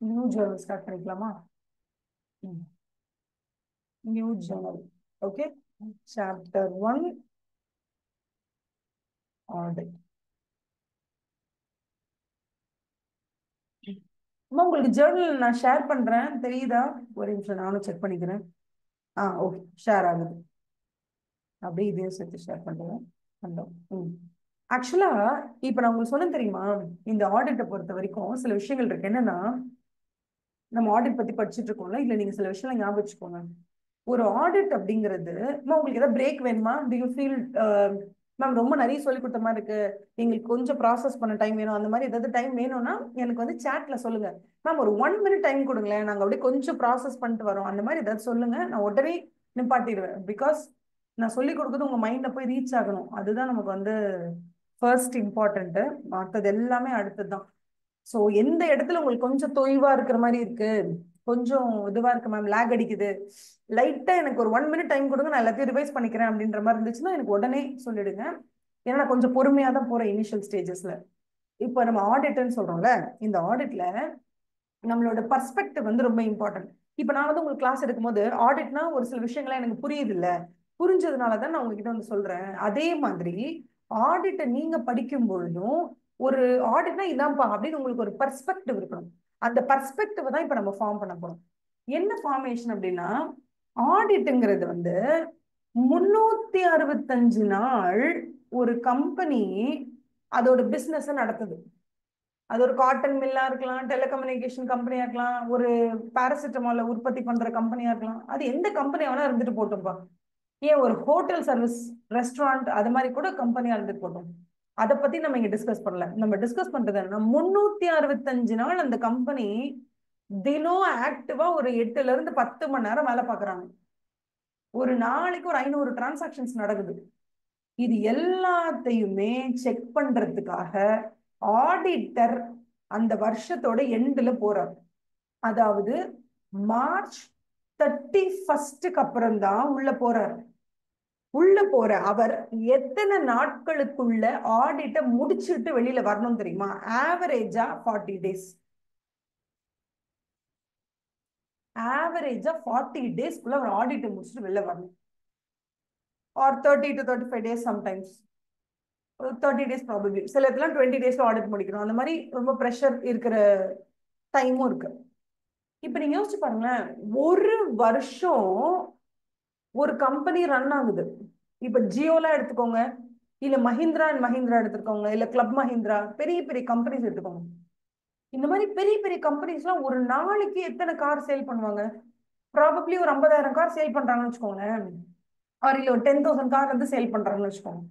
நியூ ஜேர்னல் ஸ்டார்ட் பண்ணிக்கலாமா? New Journal. Okay, chapter 1 audit. அம்மா உங்களுக்கு ஜேர்னல் நான் ஷேர் பண்றேன், தெரியுதா? ஒரு நிமிஷம் நானும் செக் பண்ணிக்கிறேன். ஓகே, ஷேர் ஆகுது. அப்படியே இதையும் சேர்த்து ஷேர் பண்ணுறேன். பண்ணோம். ஆக்சுவலா இப்ப நான் உங்களுக்கு சொன்னேன் தெரியுமா, இந்த ஆடிட்டை பொறுத்த வரைக்கும் சில விஷயங்கள் இருக்கு. என்னன்னா, நம்ம ஆடிட் பத்தி படிச்சுட்டு இருக்கோம்ல, இல்ல நீங்க சில விஷயம் ஞாபகம் வச்சுக்கோங்க. ஒரு ஆடிட் அப்படிங்கிறது, உங்களுக்கு ஏதாவது பிரேக் வேணுமா? டு யூ ஃபீல் மேம் ரொம்ப நிறைய சொல்லி கொடுத்த மாதிரி இருக்கு, எங்களுக்கு கொஞ்சம் ப்ராசஸ் பண்ண டைம் வேணும், அந்த மாதிரி ஏதாவது டைம் வேணும்னா எனக்கு வந்து சாட்ல சொல்லுங்க. மேம் ஒரு 1 minute டைம் கொடுங்களேன், நாங்க அப்படியே கொஞ்சம் ப்ராசஸ் பண்ணிட்டு வரோம், அந்த மாதிரி ஏதாவது சொல்லுங்க, நான் உடனே நிப்பாட்டிடுவேன். பிகாஸ் நான் சொல்லி கொடுக்குறது உங்க மைண்ட்ல போய் ரீச் ஆகணும், அதுதான் நமக்கு வந்து ஃபர்ஸ்ட் இம்பார்ட்டன்ட். மற்றது எல்லாமே அடுத்தது தான். ஸோ எந்த இடத்துல உங்களுக்கு கொஞ்சம் தொய்வா இருக்கிற மாதிரி இருக்கு, கொஞ்சம் இதுவா இருக்கு மேம், லேக் அடிக்குது, லைட்டா எனக்கு ஒரு 1 minute டைம் கொடுங்க, நான் எல்லாத்தையும் ரிவைஸ் பண்ணிக்கிறேன் அப்படின்ற மாதிரி இருந்துச்சுன்னா எனக்கு உடனே சொல்லிடுங்க. ஏன்னா நான் கொஞ்சம் பொறுமையா தான் போறேன் இனிஷியல் ஸ்டேஜஸ்ல. இப்போ நம்ம ஆடிட்னு சொல்றோம்ல, இந்த ஆடிட்ல நம்மளோட பர்ஸ்பெக்டிவ் வந்து ரொம்ப இம்பார்ட்டன்ட். இப்போ நான் வந்து உங்களுக்கு கிளாஸ் எடுக்கும்போது ஆடிட்னா ஒரு சில விஷயங்கள்லாம் எனக்கு புரியுது இல்ல, புரிஞ்சதுனால தான் நான் உங்ககிட்ட வந்து சொல்றேன். அதே மாதிரி ஆடிட்டை நீங்க படிக்கும் பொழுதும் ஒரு ஆடிட்னா இதான்ப்பா அப்படின்னு உங்களுக்கு ஒரு பர்ஸ்பெக்டிவ் இருக்கணும். அந்த பர்ஸ்பெக்டிவ் தான் இப்ப நம்ம ஃபார்ம் பண்ண போறோம். என்ன ஃபார்மேஷன் அப்படின்னா, ஆடிட்டுங்கிறது வந்து 365 நாள் ஒரு கம்பெனி அதோட பிசினஸ் நடத்துது. அது ஒரு காட்டன் மில்லா இருக்கலாம், டெலிகம்யூனிகேஷன் கம்பெனியா இருக்கலாம், ஒரு பாராசிட்டமால உற்பத்தி பண்ற கம்பெனியா இருக்கலாம், அது எந்த கம்பெனியா வேணா இருந்துட்டு போட்டோம்ப்பா. ஏன் ஒரு ஹோட்டல் சர்வீஸ், ரெஸ்டாரண்ட், அது மாதிரி கூட கம்பெனியா இருந்துட்டு போட்டோம். அதை பத்தி நம்ம இங்க டிஸ்கஸ் பண்ணல. நம்ம டிஸ்கஸ் பண்றது என்ன, 365 நாள் அந்த கம்பெனி தினம் ஆக்டிவா ஒரு 8 to 10 மணி நேரம் வேலை பார்க்கறாங்க. ஒரு நாளைக்கு ஒரு 500 டிரான்சாக்ஷன்ஸ் நடக்குது. இது எல்லாத்தையுமே செக் பண்றதுக்காக ஆடிட்டர் அந்த வருஷத்தோட எண்டுல போறார். அதாவது மார்ச் 31க்கு அப்புறம் தான் உள்ள போறார். உள்ள போற அவர் எத்தனை நாட்களுக்குள்ள ஆடிட்ட முடிச்சுட்டு வெளியில வரணும் தெரியுமா? ஆவரேஜா 40 days. ஆவரேஜா 40 daysக்குள்ள அவர் ஆடிட்டை முடிச்சுட்டு வெளில வரணும். Or 30 to 35 days sometimes. 30 days probably. சில இடத்துல 20 daysல ஆடிட் முடிக்கணும். அந்த மாதிரி ரொம்ப ப்ரெஷர் இருக்கிற டைமும் இருக்கு. இப்ப நீங்க யோசிச்சு பாருங்களேன், ஒரு வருஷம் ஒரு கம்பெனி ரன் ஆகுது. இப்ப ஜியோலாம் எடுத்துக்கோங்க, இல்ல மஹிந்திரா அண்ட் மஹிந்திரா எடுத்துக்கோங்க, இல்ல கிளப் மஹிந்திரா, பெரிய பெரிய கம்பெனிஸ் எடுத்துக்கோங்க. இந்த மாதிரி பெரிய பெரிய கம்பெனிஸ்லாம் ஒரு நாளைக்கு எத்தனை கார் சேல் பண்ணுவாங்க? ப்ராபப்ளி ஒரு 50,000 கார் சேல் பண்றாங்கன்னு வச்சுக்கோங்களேன். ஆர் இல்ல ஒரு 10,000 கார் வந்து சேல் பண்றாங்கன்னு வச்சுக்கோங்க.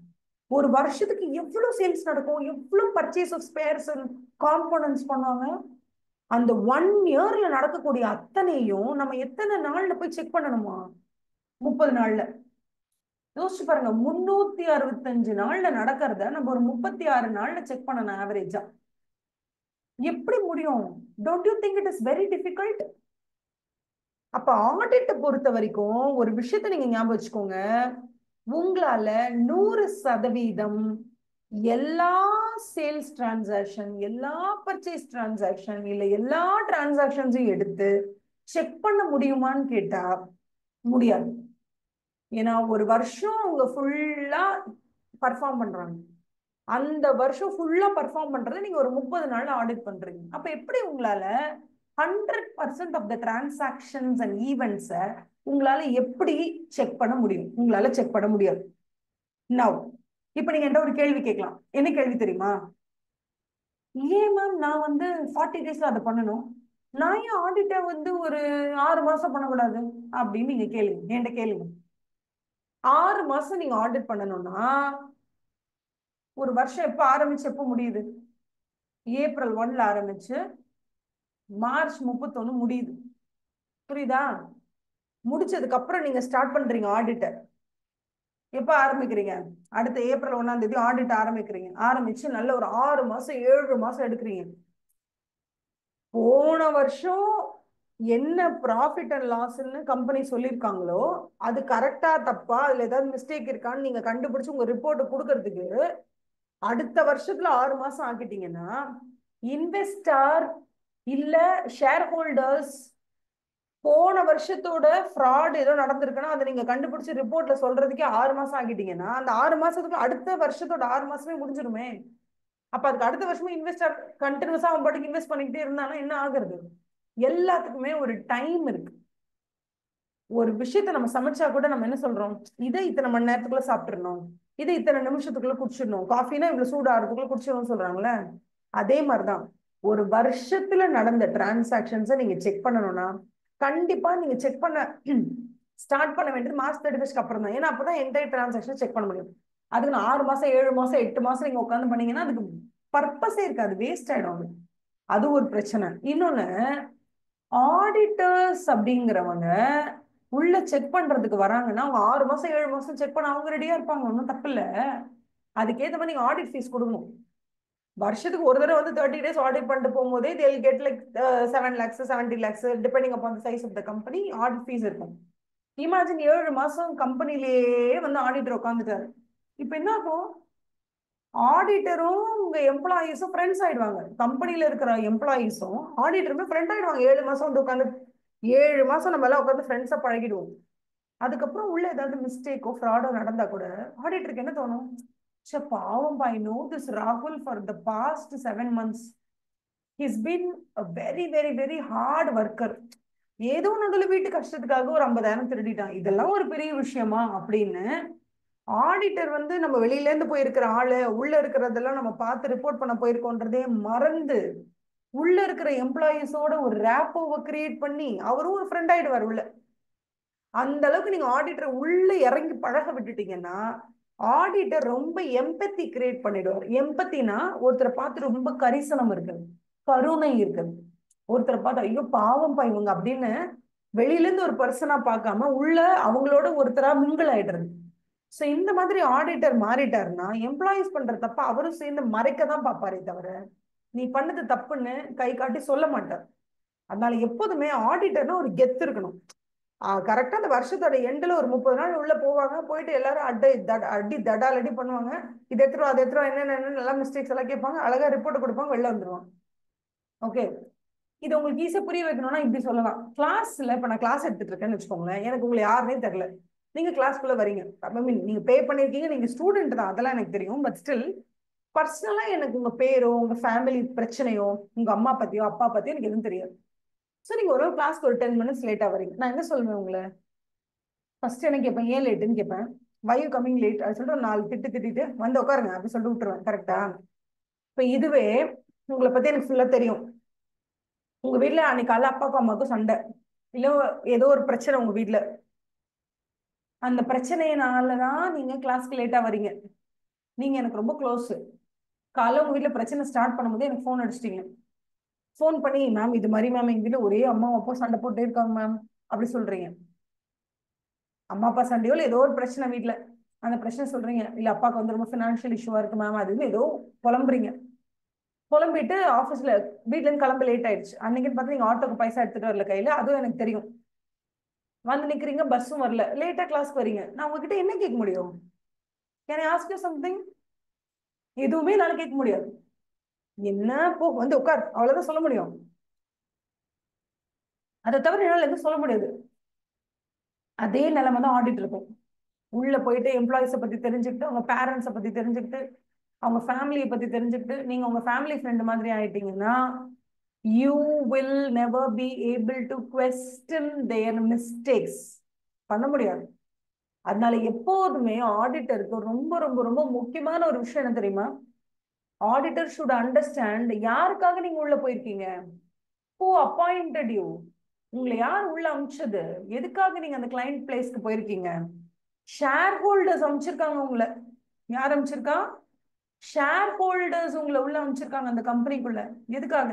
ஒரு வருஷத்துக்கு எவ்வளவு சேல்ஸ் நடக்கும், எவ்வளவு purchase of spares and components பண்ணுவாங்க. அந்த 1 yearல நடக்கக்கூடிய அத்தனையும் நம்ம எத்தனை நாள்ல போய் செக் பண்ணணுமா? 30 நாள்ல. யோசிச்சு பாருங்க, 365 நாள்ல நடக்கிறத நம்ம ஒரு 36 நாள்ல செக் பண்ணணும் ஆவரேஜா. எப்படி முடியும்? Don't you think it is very difficult? அப்ப ஆடிட்டை பொறுத்த வரைக்கும் ஒரு விஷயத்த நீங்க ஞாபகம் வச்சுக்கோங்க, உங்களால 100% எல்லா சேல்ஸ் டிரான்சாக்ஷன், எல்லா பர்ச்சேஸ் டிரான்சாக்ஷன், இல்ல எல்லா டிரான்சாக்ஷன்ஸையும் எடுத்து செக் பண்ண முடியுமான்னு கேட்டா முடியாது. ஏன்னா ஒரு வருஷம் அவங்க ஃபுல்லா பர்ஃபார்ம் பண்றாங்க. அந்த வருஷம் ஃபுல்லா பர்ஃபார்ம் பண்றதை நீங்க ஒரு 30 நாள்ல ஆடிட் பண்றீங்க. அப்ப எப்படி உங்களால 100% ஆஃப் த டிரான்சாக்ஷன்ஸ் அண்ட் ஈவெண்ட்ஸை உங்களால எப்படி செக் பண்ண முடியும்? உங்களால செக் பண்ண முடியாது. நவ் இப்ப நீங்க என்கிட்ட ஒரு கேள்வி கேட்கலாம். என்ன கேள்வி தெரியுமா? ஏன் மேம் நான் வந்து 40 daysல அதை பண்ணணும், நான் ஏன் ஆடிட்டை வந்து ஒரு 6 மாசம் பண்ணக்கூடாது அப்படின்னு நீங்க கேளுங்க, என்கிட்ட கேளுங்க. 6 மாசம் நீங்க ஆடிட் பண்ணணும்னா ஒரு வருஷம் எப்ப ஆரம்பிச்சு எப்ப முடியுது? ஏப்ரல் 1ல ஆரம்பிச்சு மார்ச் 31 முடியுது. புரியுதா? முடிச்சதுக்கு அப்புறம் நீங்க ஸ்டார்ட் பண்றீங்க ஆடிட்டர். எப்ப ஆரம்பிக்கிறீங்க? அடுத்த ஏப்ரல் 1ஆம் தேதி ஆடிட் ஆரம்பிக்கிறீங்க. ஆரம்பிச்சு நல்ல ஒரு 6 மாசம் 7 மாசம் எடுக்கிறீங்க. போன வருஷம் என்ன ப்ராஃபிட் அண்ட் லாஸ்ன்னு கம்பெனி சொல்லியிருக்காங்களோ அது கரெக்டா தப்பா, அதுல ஏதாவது மிஸ்டேக் இருக்கான்னு நீங்க கண்டுபிடிச்சு உங்க ரிப்போர்ட் கொடுக்கறதுக்கு அடுத்த வருஷத்துல 6 மாசம் ஆக்கிட்டீங்கன்னா, இன்வெஸ்டர் இல்ல ஷேர் ஹோல்டர்ஸ் போன வருஷத்தோட ஃப்ராட் ஏதோ நடந்திருக்குன்னா அதை நீங்க கண்டுபிடிச்சு ரிப்போர்ட்ல சொல்றதுக்கே 6 மாசம் ஆகிட்டீங்கன்னா அந்த 6 மாசத்துக்கு அடுத்த வருஷத்தோட 6 மாசமே முடிஞ்சிருமே. அப்ப அதுக்கு அடுத்த வருஷமும் இன்வெஸ்டர் கண்டினியூஸா அவன் பாட்டுக்கு இன்வெஸ்ட் பண்ணிக்கிட்டே இருந்தானா என்ன ஆகுறது? எல்லாத்துக்குமே ஒரு டைம் இருக்கு. ஒரு விஷயத்த நம்ம சமைச்சா கூட நம்ம என்ன சொல்றோம், இதை இத்தனை மணி நேரத்துக்குள்ள சாப்பிட்டுறணும், இதை இத்தனை நிமிஷத்துக்குள்ள குடிச்சிடணும், காஃபினா இவ்வளவு சூடாகிறதுக்குள்ள குடிச்சிடணும்னு சொல்றாங்களே. அதே மாதிரிதான் ஒரு வருஷத்துல நடந்த டிரான்சாக்ஷன்ஸை நீங்க செக் பண்ணணும்னா கண்டிப்பா நீங்க செக் பண்ண ஸ்டார்ட் பண்ண வேண்டியது மார்ச் 31 அப்புறம் தான். ஏன்னா அப்பதான் என்டையர் டிரான்சாக்ஷன் செக் பண்ண முடியும். அதுக்கு நான் 6 மாசம் 7 மாசம் 8 மாசம் நீங்க உட்காந்து பண்ணீங்கன்னா அதுக்கு பர்பஸே இருக்காது, வேஸ்ட் ஆயிடும். அது ஒரு பிரச்சனை. இன்னொன்னு, ஆடிட்டர்ஸ் அப்படிங்கிறவங்க உள்ள செக் பண்றதுக்கு வராங்கன்னா அவங்க 6 மாசம் 7 மாசம் செக் பண்ண அவங்க ரெடியா இருப்பாங்க, ஒன்றும் தப்பு இல்லை. அதுக்கேற்ற மாதிரி நீங்க ஆடிட் ஃபீஸ் கொடுக்கணும். வருஷத்துக்கு ஒரு தடவை வந்து 30 days ஆடிட் பண்ணிட்டு போகும்போதே they'll get like 7 lakhs 70 lakhs depending upon the size of the company audit fees இருக்கும். இமேஜின் 7 மாசம் கம்பெனிலேயே வந்து ஆடிட்டர் உட்காந்துட்டாரு. இப்ப என்ன ஆகும்? ஆடிட்டரும் உங்க எம்ப்ளாயிஸும் ஃப்ரெண்ட்ஸ் ஆயிடுவாங்க. கம்பெனில இருக்கிற எம்ப்ளாயிஸும் ஆடிட்டருமே ஃப்ரெண்ட் ஆயிடுவாங்க. 7 மாசம் வந்து உட்காந்து 7 மாசம் நம்ம எல்லாம் உட்காந்து ஃப்ரெண்ட்ஸா பழகிடுவோம். அதுக்கப்புறம் உள்ள ஏதாவது மிஸ்டேக்கோ ஃப்ராடோ நடந்தா கூட ஆடிட்டருக்கு என்ன தோணும், சே பாவம், ஐ நோ திஸ் ராகுல் for the past 7 months he's been a very very very hard worker. ஏதோ நடுவில் வீட்டு கஷ்டத்துக்காக ஒரு 50,000 திருடிட்டான், இதெல்லாம் ஒரு பெரிய விஷயமா அப்படின்னு ஆடிட்டர் வந்து நம்ம வெளியில இருந்து போயிருக்கிற ஆளு உள்ள இருக்கிறதெல்லாம் நம்ம பார்த்து ரிப்போர்ட் பண்ண போயிருக்கோன்றதே மறந்து உள்ள இருக்கிற எம்ப்ளாயிஸோட ஒரு ரேப்போவை கிரியேட் பண்ணி அவரும் ஒரு ஃப்ரெண்ட் ஆயிடுவார் உள்ள. அந்த அளவுக்கு நீங்க ஆடிட்டர் உள்ள இறங்கி பழக விட்டுட்டீங்கன்னா ஆடிட்டர் ரொம்ப எம்பத்தி கிரியேட் பண்ணிடுவார். எம்பத்தினா ஒருத்தரை பார்த்து ரொம்ப கரிசனம் இருக்குது, கருணை இருக்குது. ஒருத்தரை பார்த்து ஐயோ பாவம் இவங்க அப்படின்னு வெளியில இருந்து ஒரு பர்சனா பார்க்காம உள்ள அவங்களோட ஒருத்தரா மிங்கிள் ஆயிடுறது. ஸோ இந்த மாதிரி ஆடிட்டர் மாறிட்டாருன்னா எம்ப்ளாயிஸ் பண்ற தப்ப அவரும் சேர்ந்து மறைக்க தான் பார்ப்பாரே தவிர நீ பண்ணது தப்புன்னு கை காட்டி சொல்ல மாட்டார். அதனால எப்போதுமே ஆடிட்டர்னா ஒரு கெத்து இருக்கணும். கரெக்டா அந்த வருஷத்தோட எண்ட்ல ஒரு 30 நாள் உள்ள போவாங்க, போயிட்டு எல்லாரும் அடி தடால் அடி பண்ணுவாங்க, இது எடுத்துரும் அது எடுத்துரும் என்னென்ன நல்லா மிஸ்டேக்ஸ் எல்லாம் கேட்பாங்க, அழகா ரிப்போர்ட் கொடுப்பாங்க, வெளில வந்துருவாங்க. ஓகே, இது உங்களுக்கு ஈஸியா புரிய வைக்கணும்னா இப்படி சொல்லலாம். கிளாஸ்ல இப்ப நான் கிளாஸ் எடுத்துட்டு இருக்கேன்னு வச்சுக்கோங்களேன், எனக்கு உங்களை யாருன்னே தெரியல, நீங்க கிளாஸ்க்குள்ள வரீங்க, ஐ மீன் நீங்க பே பண்ணிருக்கீங்க, நீங்க ஸ்டூடெண்ட் தான், அதெல்லாம் எனக்கு தெரியும். பட் ஸ்டில் பர்சனலா எனக்கு உங்க பேரோ உங்க ஃபேமிலி பிரச்சனையோ உங்க அம்மா பத்தியோ அப்பா பத்தியோ எனக்கு எதுவும் தெரியாது. ஸோ நீங்க ஒரு கிளாஸ்க்கு ஒரு 10 minutes லேட்டா வரீங்க, நான் என்ன சொல்லுவேன் உங்களை? ஃபர்ஸ்ட் என்ன கேட்பேன், ஏன் லேட்டுன்னு கேட்பேன். வை யூ கமிங் லேட் அது சொல்லிட்டு 4 திட்டிட்டு வந்து உட்காருங்க அப்படி சொல்லிட்டு விட்டுருவேன். கரெக்டா? இப்ப இதுவே உங்களை பத்தி எனக்கு ஃபுல்லா தெரியும். உங்க வீட்டுல அன்னைக்கு காலைல அப்பாவுக்கும் அம்மாவுக்கும் சண்டை, இல்ல ஏதோ ஒரு பிரச்சனை உங்க வீட்டுல, அந்த பிரச்சனையினாலதான் நீங்க கிளாஸ்க்கு லேட்டா வரீங்க. நீங்க எனக்கு ரொம்ப க்ளோஸ், காலைல உங்க வீட்டுல பிரச்சனை ஸ்டார்ட் பண்ணும்போது எனக்கு ஃபோன் அடிச்சிட்டீங்க, ஃபோன் பண்ணி மேம் இது மாதிரி மேம் எங்க வீட்டுல ஒரே அம்மா அப்பா சண்டை போட்டே இருக்காங்க மேம் அப்படி சொல்றீங்க. அம்மா அப்பா சண்டையோ இல்லை ஏதோ ஒரு பிரச்சனை வீட்டுல, அந்த பிரச்சனை சொல்றீங்க, இல்ல அப்பாவுக்கு வந்து ரொம்ப ஃபினான்ஷியல் இஷ்யூவா இருக்கு மேம் அதுன்னு ஏதோ புலம்புறீங்க. புலம்பிட்டு ஆஃபீஸ்ல வீட்டுல இருந்து கிளம்ப லேட் ஆயிடுச்சு. அன்னைக்குன்னு பார்த்து நீங்க ஆட்டோக்கு பைசா எடுத்துட்டு வரல கையில, அதுவும் எனக்கு தெரியும். வந்து நிக்கிறீங்க, பஸ்ஸும் வரல, லேட்டா கிளாஸ்க்கு வரீங்க, நான் உங்ககிட்ட என்ன கேட்க முடியும்? Can I ask you something? எதுவுமே என்னால கேட்க முடியாது. என்ன போ வந்து உட்கார் அவ்வளவுதான் சொல்ல முடியும். அதை தவிர என்னால எதுவும் சொல்ல முடியாது. அதே நிலைமை தான் ஆடிட் இருக்கும். உள்ள போயிட்டு எம்ப்ளாயிஸை பத்தி தெரிஞ்சுக்கிட்டு அவங்க பேரண்ட்ஸை பத்தி தெரிஞ்சுக்கிட்டு அவங்க ஃபேமிலியை பத்தி தெரிஞ்சுக்கிட்டு நீங்க உங்க ஃபேமிலி ஃப்ரெண்ட் மாதிரி ஆயிட்டீங்கன்னா you will never be able to question their mistakes. பண்ண முடியாது. அதனால எப்போதுமே ஆடிட்டருக்கு ரொம்ப ரொம்ப ரொம்ப முக்கியமான ஒரு விஷயம் என்ன தெரியுமா? ஆடிட்டர் ஷுட் அண்டர்ஸ்டாண்ட் யாருக்காக நீங்க உள்ள போயிருக்கீங்க, who appointed you, உங்களை யார் உள்ள அமிச்சது, எதுக்காக நீங்க அந்த கிளைண்ட் பிளேஸ்க்கு போயிருக்கீங்க. ஷேர் ஹோல்டர்ஸ் அமைச்சிருக்காங்க உங்களை. யார் அமைச்சிருக்கா? ஷேர் ஹோல்டர்ஸ் உங்களை உள்ள அமைச்சிருக்காங்க அந்த கம்பெனிக்குள்ள. எதுக்காக?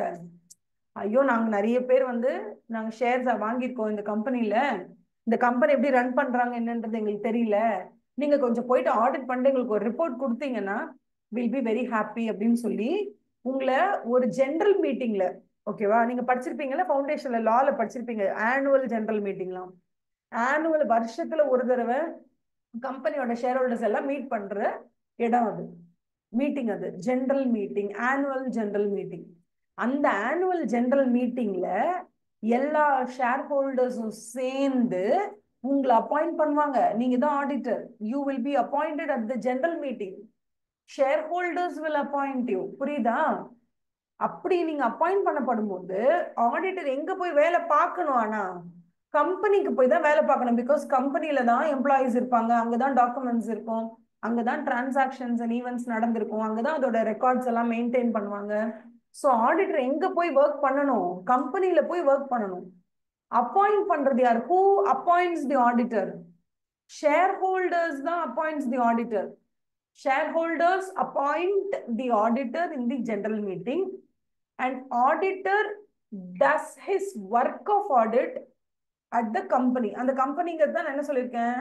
ஐயோ நாங்க நிறைய பேர் வந்து நாங்க ஷேர்ஸ் வாங்கியிருக்கோம் இந்த கம்பெனில, இந்த கம்பெனி எப்படி ரன் பண்றாங்க என்னன்றது எங்களுக்கு தெரியல, நீங்க கொஞ்சம் போயிட்டு ஆடிட் பண்ணிட்டு எங்களுக்கு ஒரு ரிப்போர்ட் கொடுத்தீங்கன்னா வில் பி வெரி ஹாப்பி அப்படின்னு சொல்லி உங்களை ஒரு ஜெனரல் மீட்டிங்ல, ஓகேவா, நீங்க படிச்சிருப்பீங்கல்ல ஃபவுண்டேஷன்ல லால படிச்சிருப்பீங்க ஆனுவல் ஜெனரல் மீட்டிங்லாம், ஆனுவல் வருஷத்துல ஒரு தடவை கம்பெனியோட ஷேர் ஹோல்டர்ஸ் எல்லாம் மீட் பண்ற இடம் அது, மீட்டிங், அது general meeting, annual general meeting. அந்த ஆனுவல் ஜெனரல் மீட்டிங்ல எல்லா ஷேர் ஹோல்டர்ஸும் சேர்ந்து உங்களை அப்பாயிண்ட் பண்ணுவாங்க. நீங்க தான் auditor. You will be appointed at the general meeting. Share holders will appoint you. புரியுதா? அப்படி நீங்க அப்பாயிண்ட் பண்ணப்படும் போது ஆடிட்டர் எங்க போய் வேலை பார்க்கணும்? ஆனா கம்பெனிக்கு போய் தான் வேலை பார்க்கணும். பிகாஸ் கம்பெனில தான் எம்ப்ளாயிஸ் இருப்பாங்க, அங்கதான் டாக்குமெண்ட்ஸ் இருக்கும், அங்கதான் டிரான்சாக்ஷன்ஸ் அண்ட் ஈவெண்ட்ஸ் நடந்திருக்கும், அங்கதான் அதோட ரெக்கார்ட்ஸ் எல்லாம் மெயின்டைன் பண்ணுவாங்க. ஸோ ஆடிட்டர் எங்க போய் ஒர்க் பண்ணணும்? கம்பெனில போய் ஒர்க் பண்ணணும். அப்பாயிண்ட் பண்றது யார்? Who appoints the auditor? Shareholders தான் appoints the auditor. Shareholders appoint the auditor in the general meeting, and auditor does his work of audit at the company. அந்த கம்பெனிங்கிறது தான் நான் என்ன சொல்லியிருக்கேன்,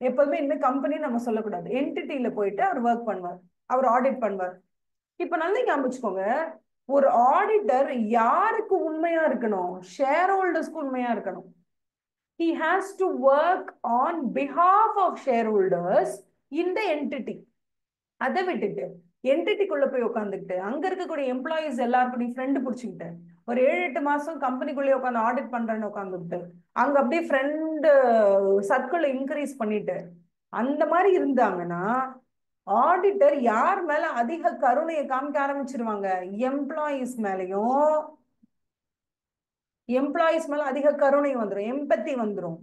எப்போதுமே இனிமேல் கம்பெனி நம்ம சொல்லக்கூடாது, என்டிட்டியில போயிட்டு அவர் ஒர்க் பண்ணுவார், அவர் ஆடிட் பண்ணுவார். இப்ப நல்லா ஞாபகம், ஒரு ஆடிட்டர் யாருக்கு உண்மையா இருக்கணும்? ஷேர் ஹோல்டர்ஸ்க்கு உண்மையா இருக்கணும். He has to work on behalf of shareholders in the entity. அதை விட்டுட்டு என்டிட்டிக்குள்ள போய் உட்காந்துக்கிட்டு அங்க இருக்கக்கூடிய எம்ப்ளாயிஸ் எல்லாருக்கும் ஃப்ரெண்டு பிடிச்சிக்கிட்டு ஒரு 7-8 மாசம் கம்பெனிக்குள்ளேயே உட்காந்து ஆடிட் பண்றேன்னு உட்காந்துக்கிட்டு அங்க அப்படியே ஃப்ரெண்டு சர்க்கிள் இன்க்ரீஸ் பண்ணிட்டு அந்த மாதிரி இருந்தாங்கன்னா ஆடிட்டர் யார் மேல அதிக கருணையை காமிக்க ஆரம்பிச்சிருவாங்க? எம்ப்ளாயிஸ் மேலையும். எம்ப்ளாயிஸ் மேல அதிக கருணை வந்துடும், எம்பத்தி வந்துடும்.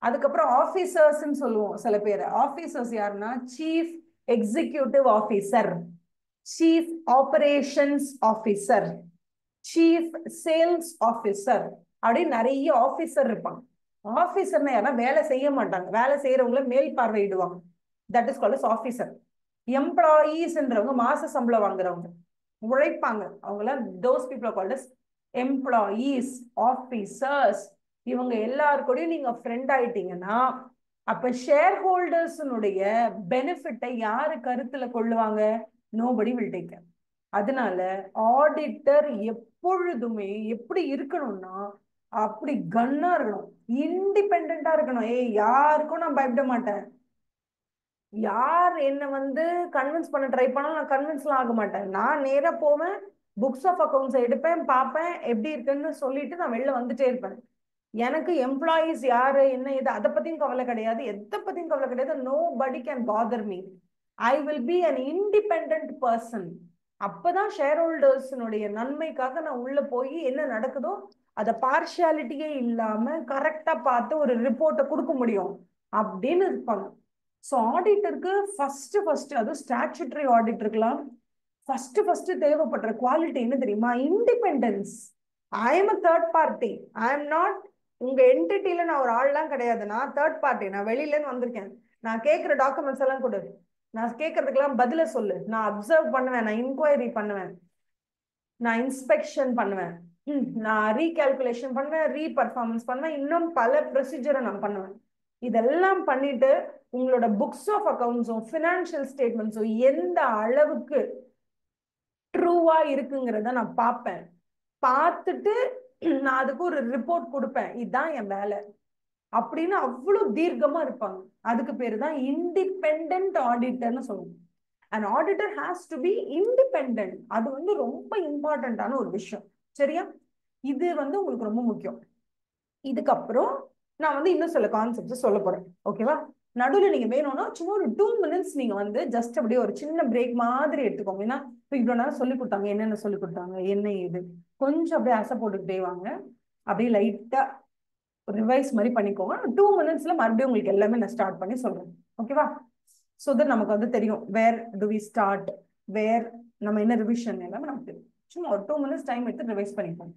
அதுக்கப்புறம் ஆபீசர்ஸ் சொல்லுவோம் சில பேர். ஆபீசர்ஸ் யாருன்னா chief executive officer, chief operations officer, chief sales officer, அப்படி நிறைய ஆபீசர் இருப்பாங்க. ஆபீசர்னா யாரா வேலை செய்ய மாட்டாங்க, வேலை செய்யறவங்கள மேல் பார்வையிடுவாங்க. That is called officer. எம்ப்ளாயீஸ்ன்றவங்க மாச சம்பளம் வாங்குறவங்க, உழைப்பாங்க, அவங்கள those people are called as employees. Officers இவங்க எல்லாருக்கூடயும் நீங்க ஃப்ரெண்ட் ஆயிட்டீங்கன்னா அப்ப ஷேர் ஹோல்டர்ஸுடைய பெனிஃபிட்டை யாரு கருத்துல கொள்ளுவாங்க? Nobody will take care. அதனால ஆடிட்டர் எப்பொழுதுமே எப்படி இருக்கணும்னா அப்படி கன்னா இருக்கணும், இண்டிபெண்டா இருக்கணும். யாருக்கும் நான் பயப்பட மாட்டேன், யார் என்ன கன்வின்ஸ் பண்ண ட்ரை பண்ணாலும் நான் கன்வின்ஸ்லாம் ஆக மாட்டேன். நான் நேரா போவேன், புக்ஸ் ஆஃப் அக்கௌண்ட்ஸ் எடுப்பேன், பார்ப்பேன், எப்படி இருக்குன்னு சொல்லிட்டு நான் வெளில வந்துட்டே இருப்பேன். எனக்கு எம்ப்ளாயிஸ் யாரு என்ன இது அதை பத்தியும் கவலை கிடையாது, எதை பத்தியும் கவலை கிடையாது. Nobody can bother me. I will be an independent person. அப்பதான் ஷேர் ஹோல்டர்ஸினுடைய நன்மைக்காக நான் உள்ள போய் என்ன நடக்குதோ அதை பார்ஷியாலிட்டியே இல்லாம கரெக்டா பார்த்து ஒரு ரிப்போர்ட்டை கொடுக்க முடியும் அப்படின்னு இருப்பாங்க. ஸோ ஆடிட்டருக்கு ஃபர்ஸ்ட் அதுவும் ஸ்டாச்சுட்டரி ஆடிட்டருக்குலாம் ஃபர்ஸ்ட் தேவைப்படுற குவாலிட்டி என்ன தெரியுமா? Independence. I am a third party. I am not உங்க என்டிட்டியில நான் ஒரு ஆள்லாம் கிடையாது, நான் தேர்ட் பார்ட்டி. நான் வெளியில இருந்து வந்திருக்கேன், நான் கேட்கிற டாக்குமெண்ட்ஸ் எல்லாம் கொடு, நான் கேட்கறதுக்கெல்லாம் பதில சொல்லு, நான் அப்சர்வ் பண்ணுவேன், நான் இன்கொயரி பண்ணுவேன், நான் இன்ஸ்பெக்ஷன் பண்ணுவேன், நான் ரீகால்குலேஷன் பண்ணுவேன், ரீபர்ஃபார்மன்ஸ் பண்ணுவேன், இன்னும் பல ப்ரொசீஜரை நான் பண்ணுவேன். இதெல்லாம் பண்ணிட்டு உங்களோட புக்ஸ் ஆஃப் அக்கௌண்ட்ஸும் ஃபினான்ஷியல் ஸ்டேட்மெண்ட்ஸும் எந்த அளவுக்கு ட்ரூவா இருக்குங்கிறத நான் பார்ப்பேன். பார்த்துட்டு நான் அதுக்கு ஒரு ரிப்போர்ட் கொடுப்பேன், இதுதான் என் வேலை அப்படின்னு அவ்வளவு தீர்க்கமா இருப்பாங்க. அதுக்கு பேரு தான் இண்டிபெண்டன்ட் ஆடிட்டர்னு சொல்லுவோம். an auditor has to be independent. அது ரொம்ப இம்பார்ட்டன்டான ஒரு விஷயம். சரியா? இது உங்களுக்கு ரொம்ப முக்கியம். இதுக்கப்புறம் நான் இன்னும் சில கான்செப்ட்ஸ் சொல்ல போறேன். ஓகேவா? நடுவில் நீங்க வேணும்னா சும்மா ஒரு 2 minutes நீங்க ஜஸ்ட் அப்படியே ஒரு சின்ன பிரேக் மாதிரி எடுத்துக்கோங்க. ஏன்னா இப்போ இவ்வளவு நேரம் சொல்லி கொடுத்தாங்க, என்னென்ன சொல்லி கொடுத்தாங்க, என்ன இது, கொஞ்சம் அப்படியே அசை போட்டுக்கிட்டே வாங்க, அப்படியே லைட்டா ரிவைஸ் மாதிரி பண்ணிக்கோங்க. 2 minutesல மறுபடியும் உங்களுக்கு எல்லாமே நான் ஸ்டார்ட் பண்ணி சொல்றேன். ஓகேவா? ஸோ தட் நமக்கு தெரியும் வேர் டு வி ஸ்டார்ட், வேர் நம்ம என்ன ரிவிஷன் எல்லாமே நமக்கு தெரியும். சும்மா ஒரு 2 minutes டைம் எடுத்து ரிவைஸ் பண்ணிப்போம்.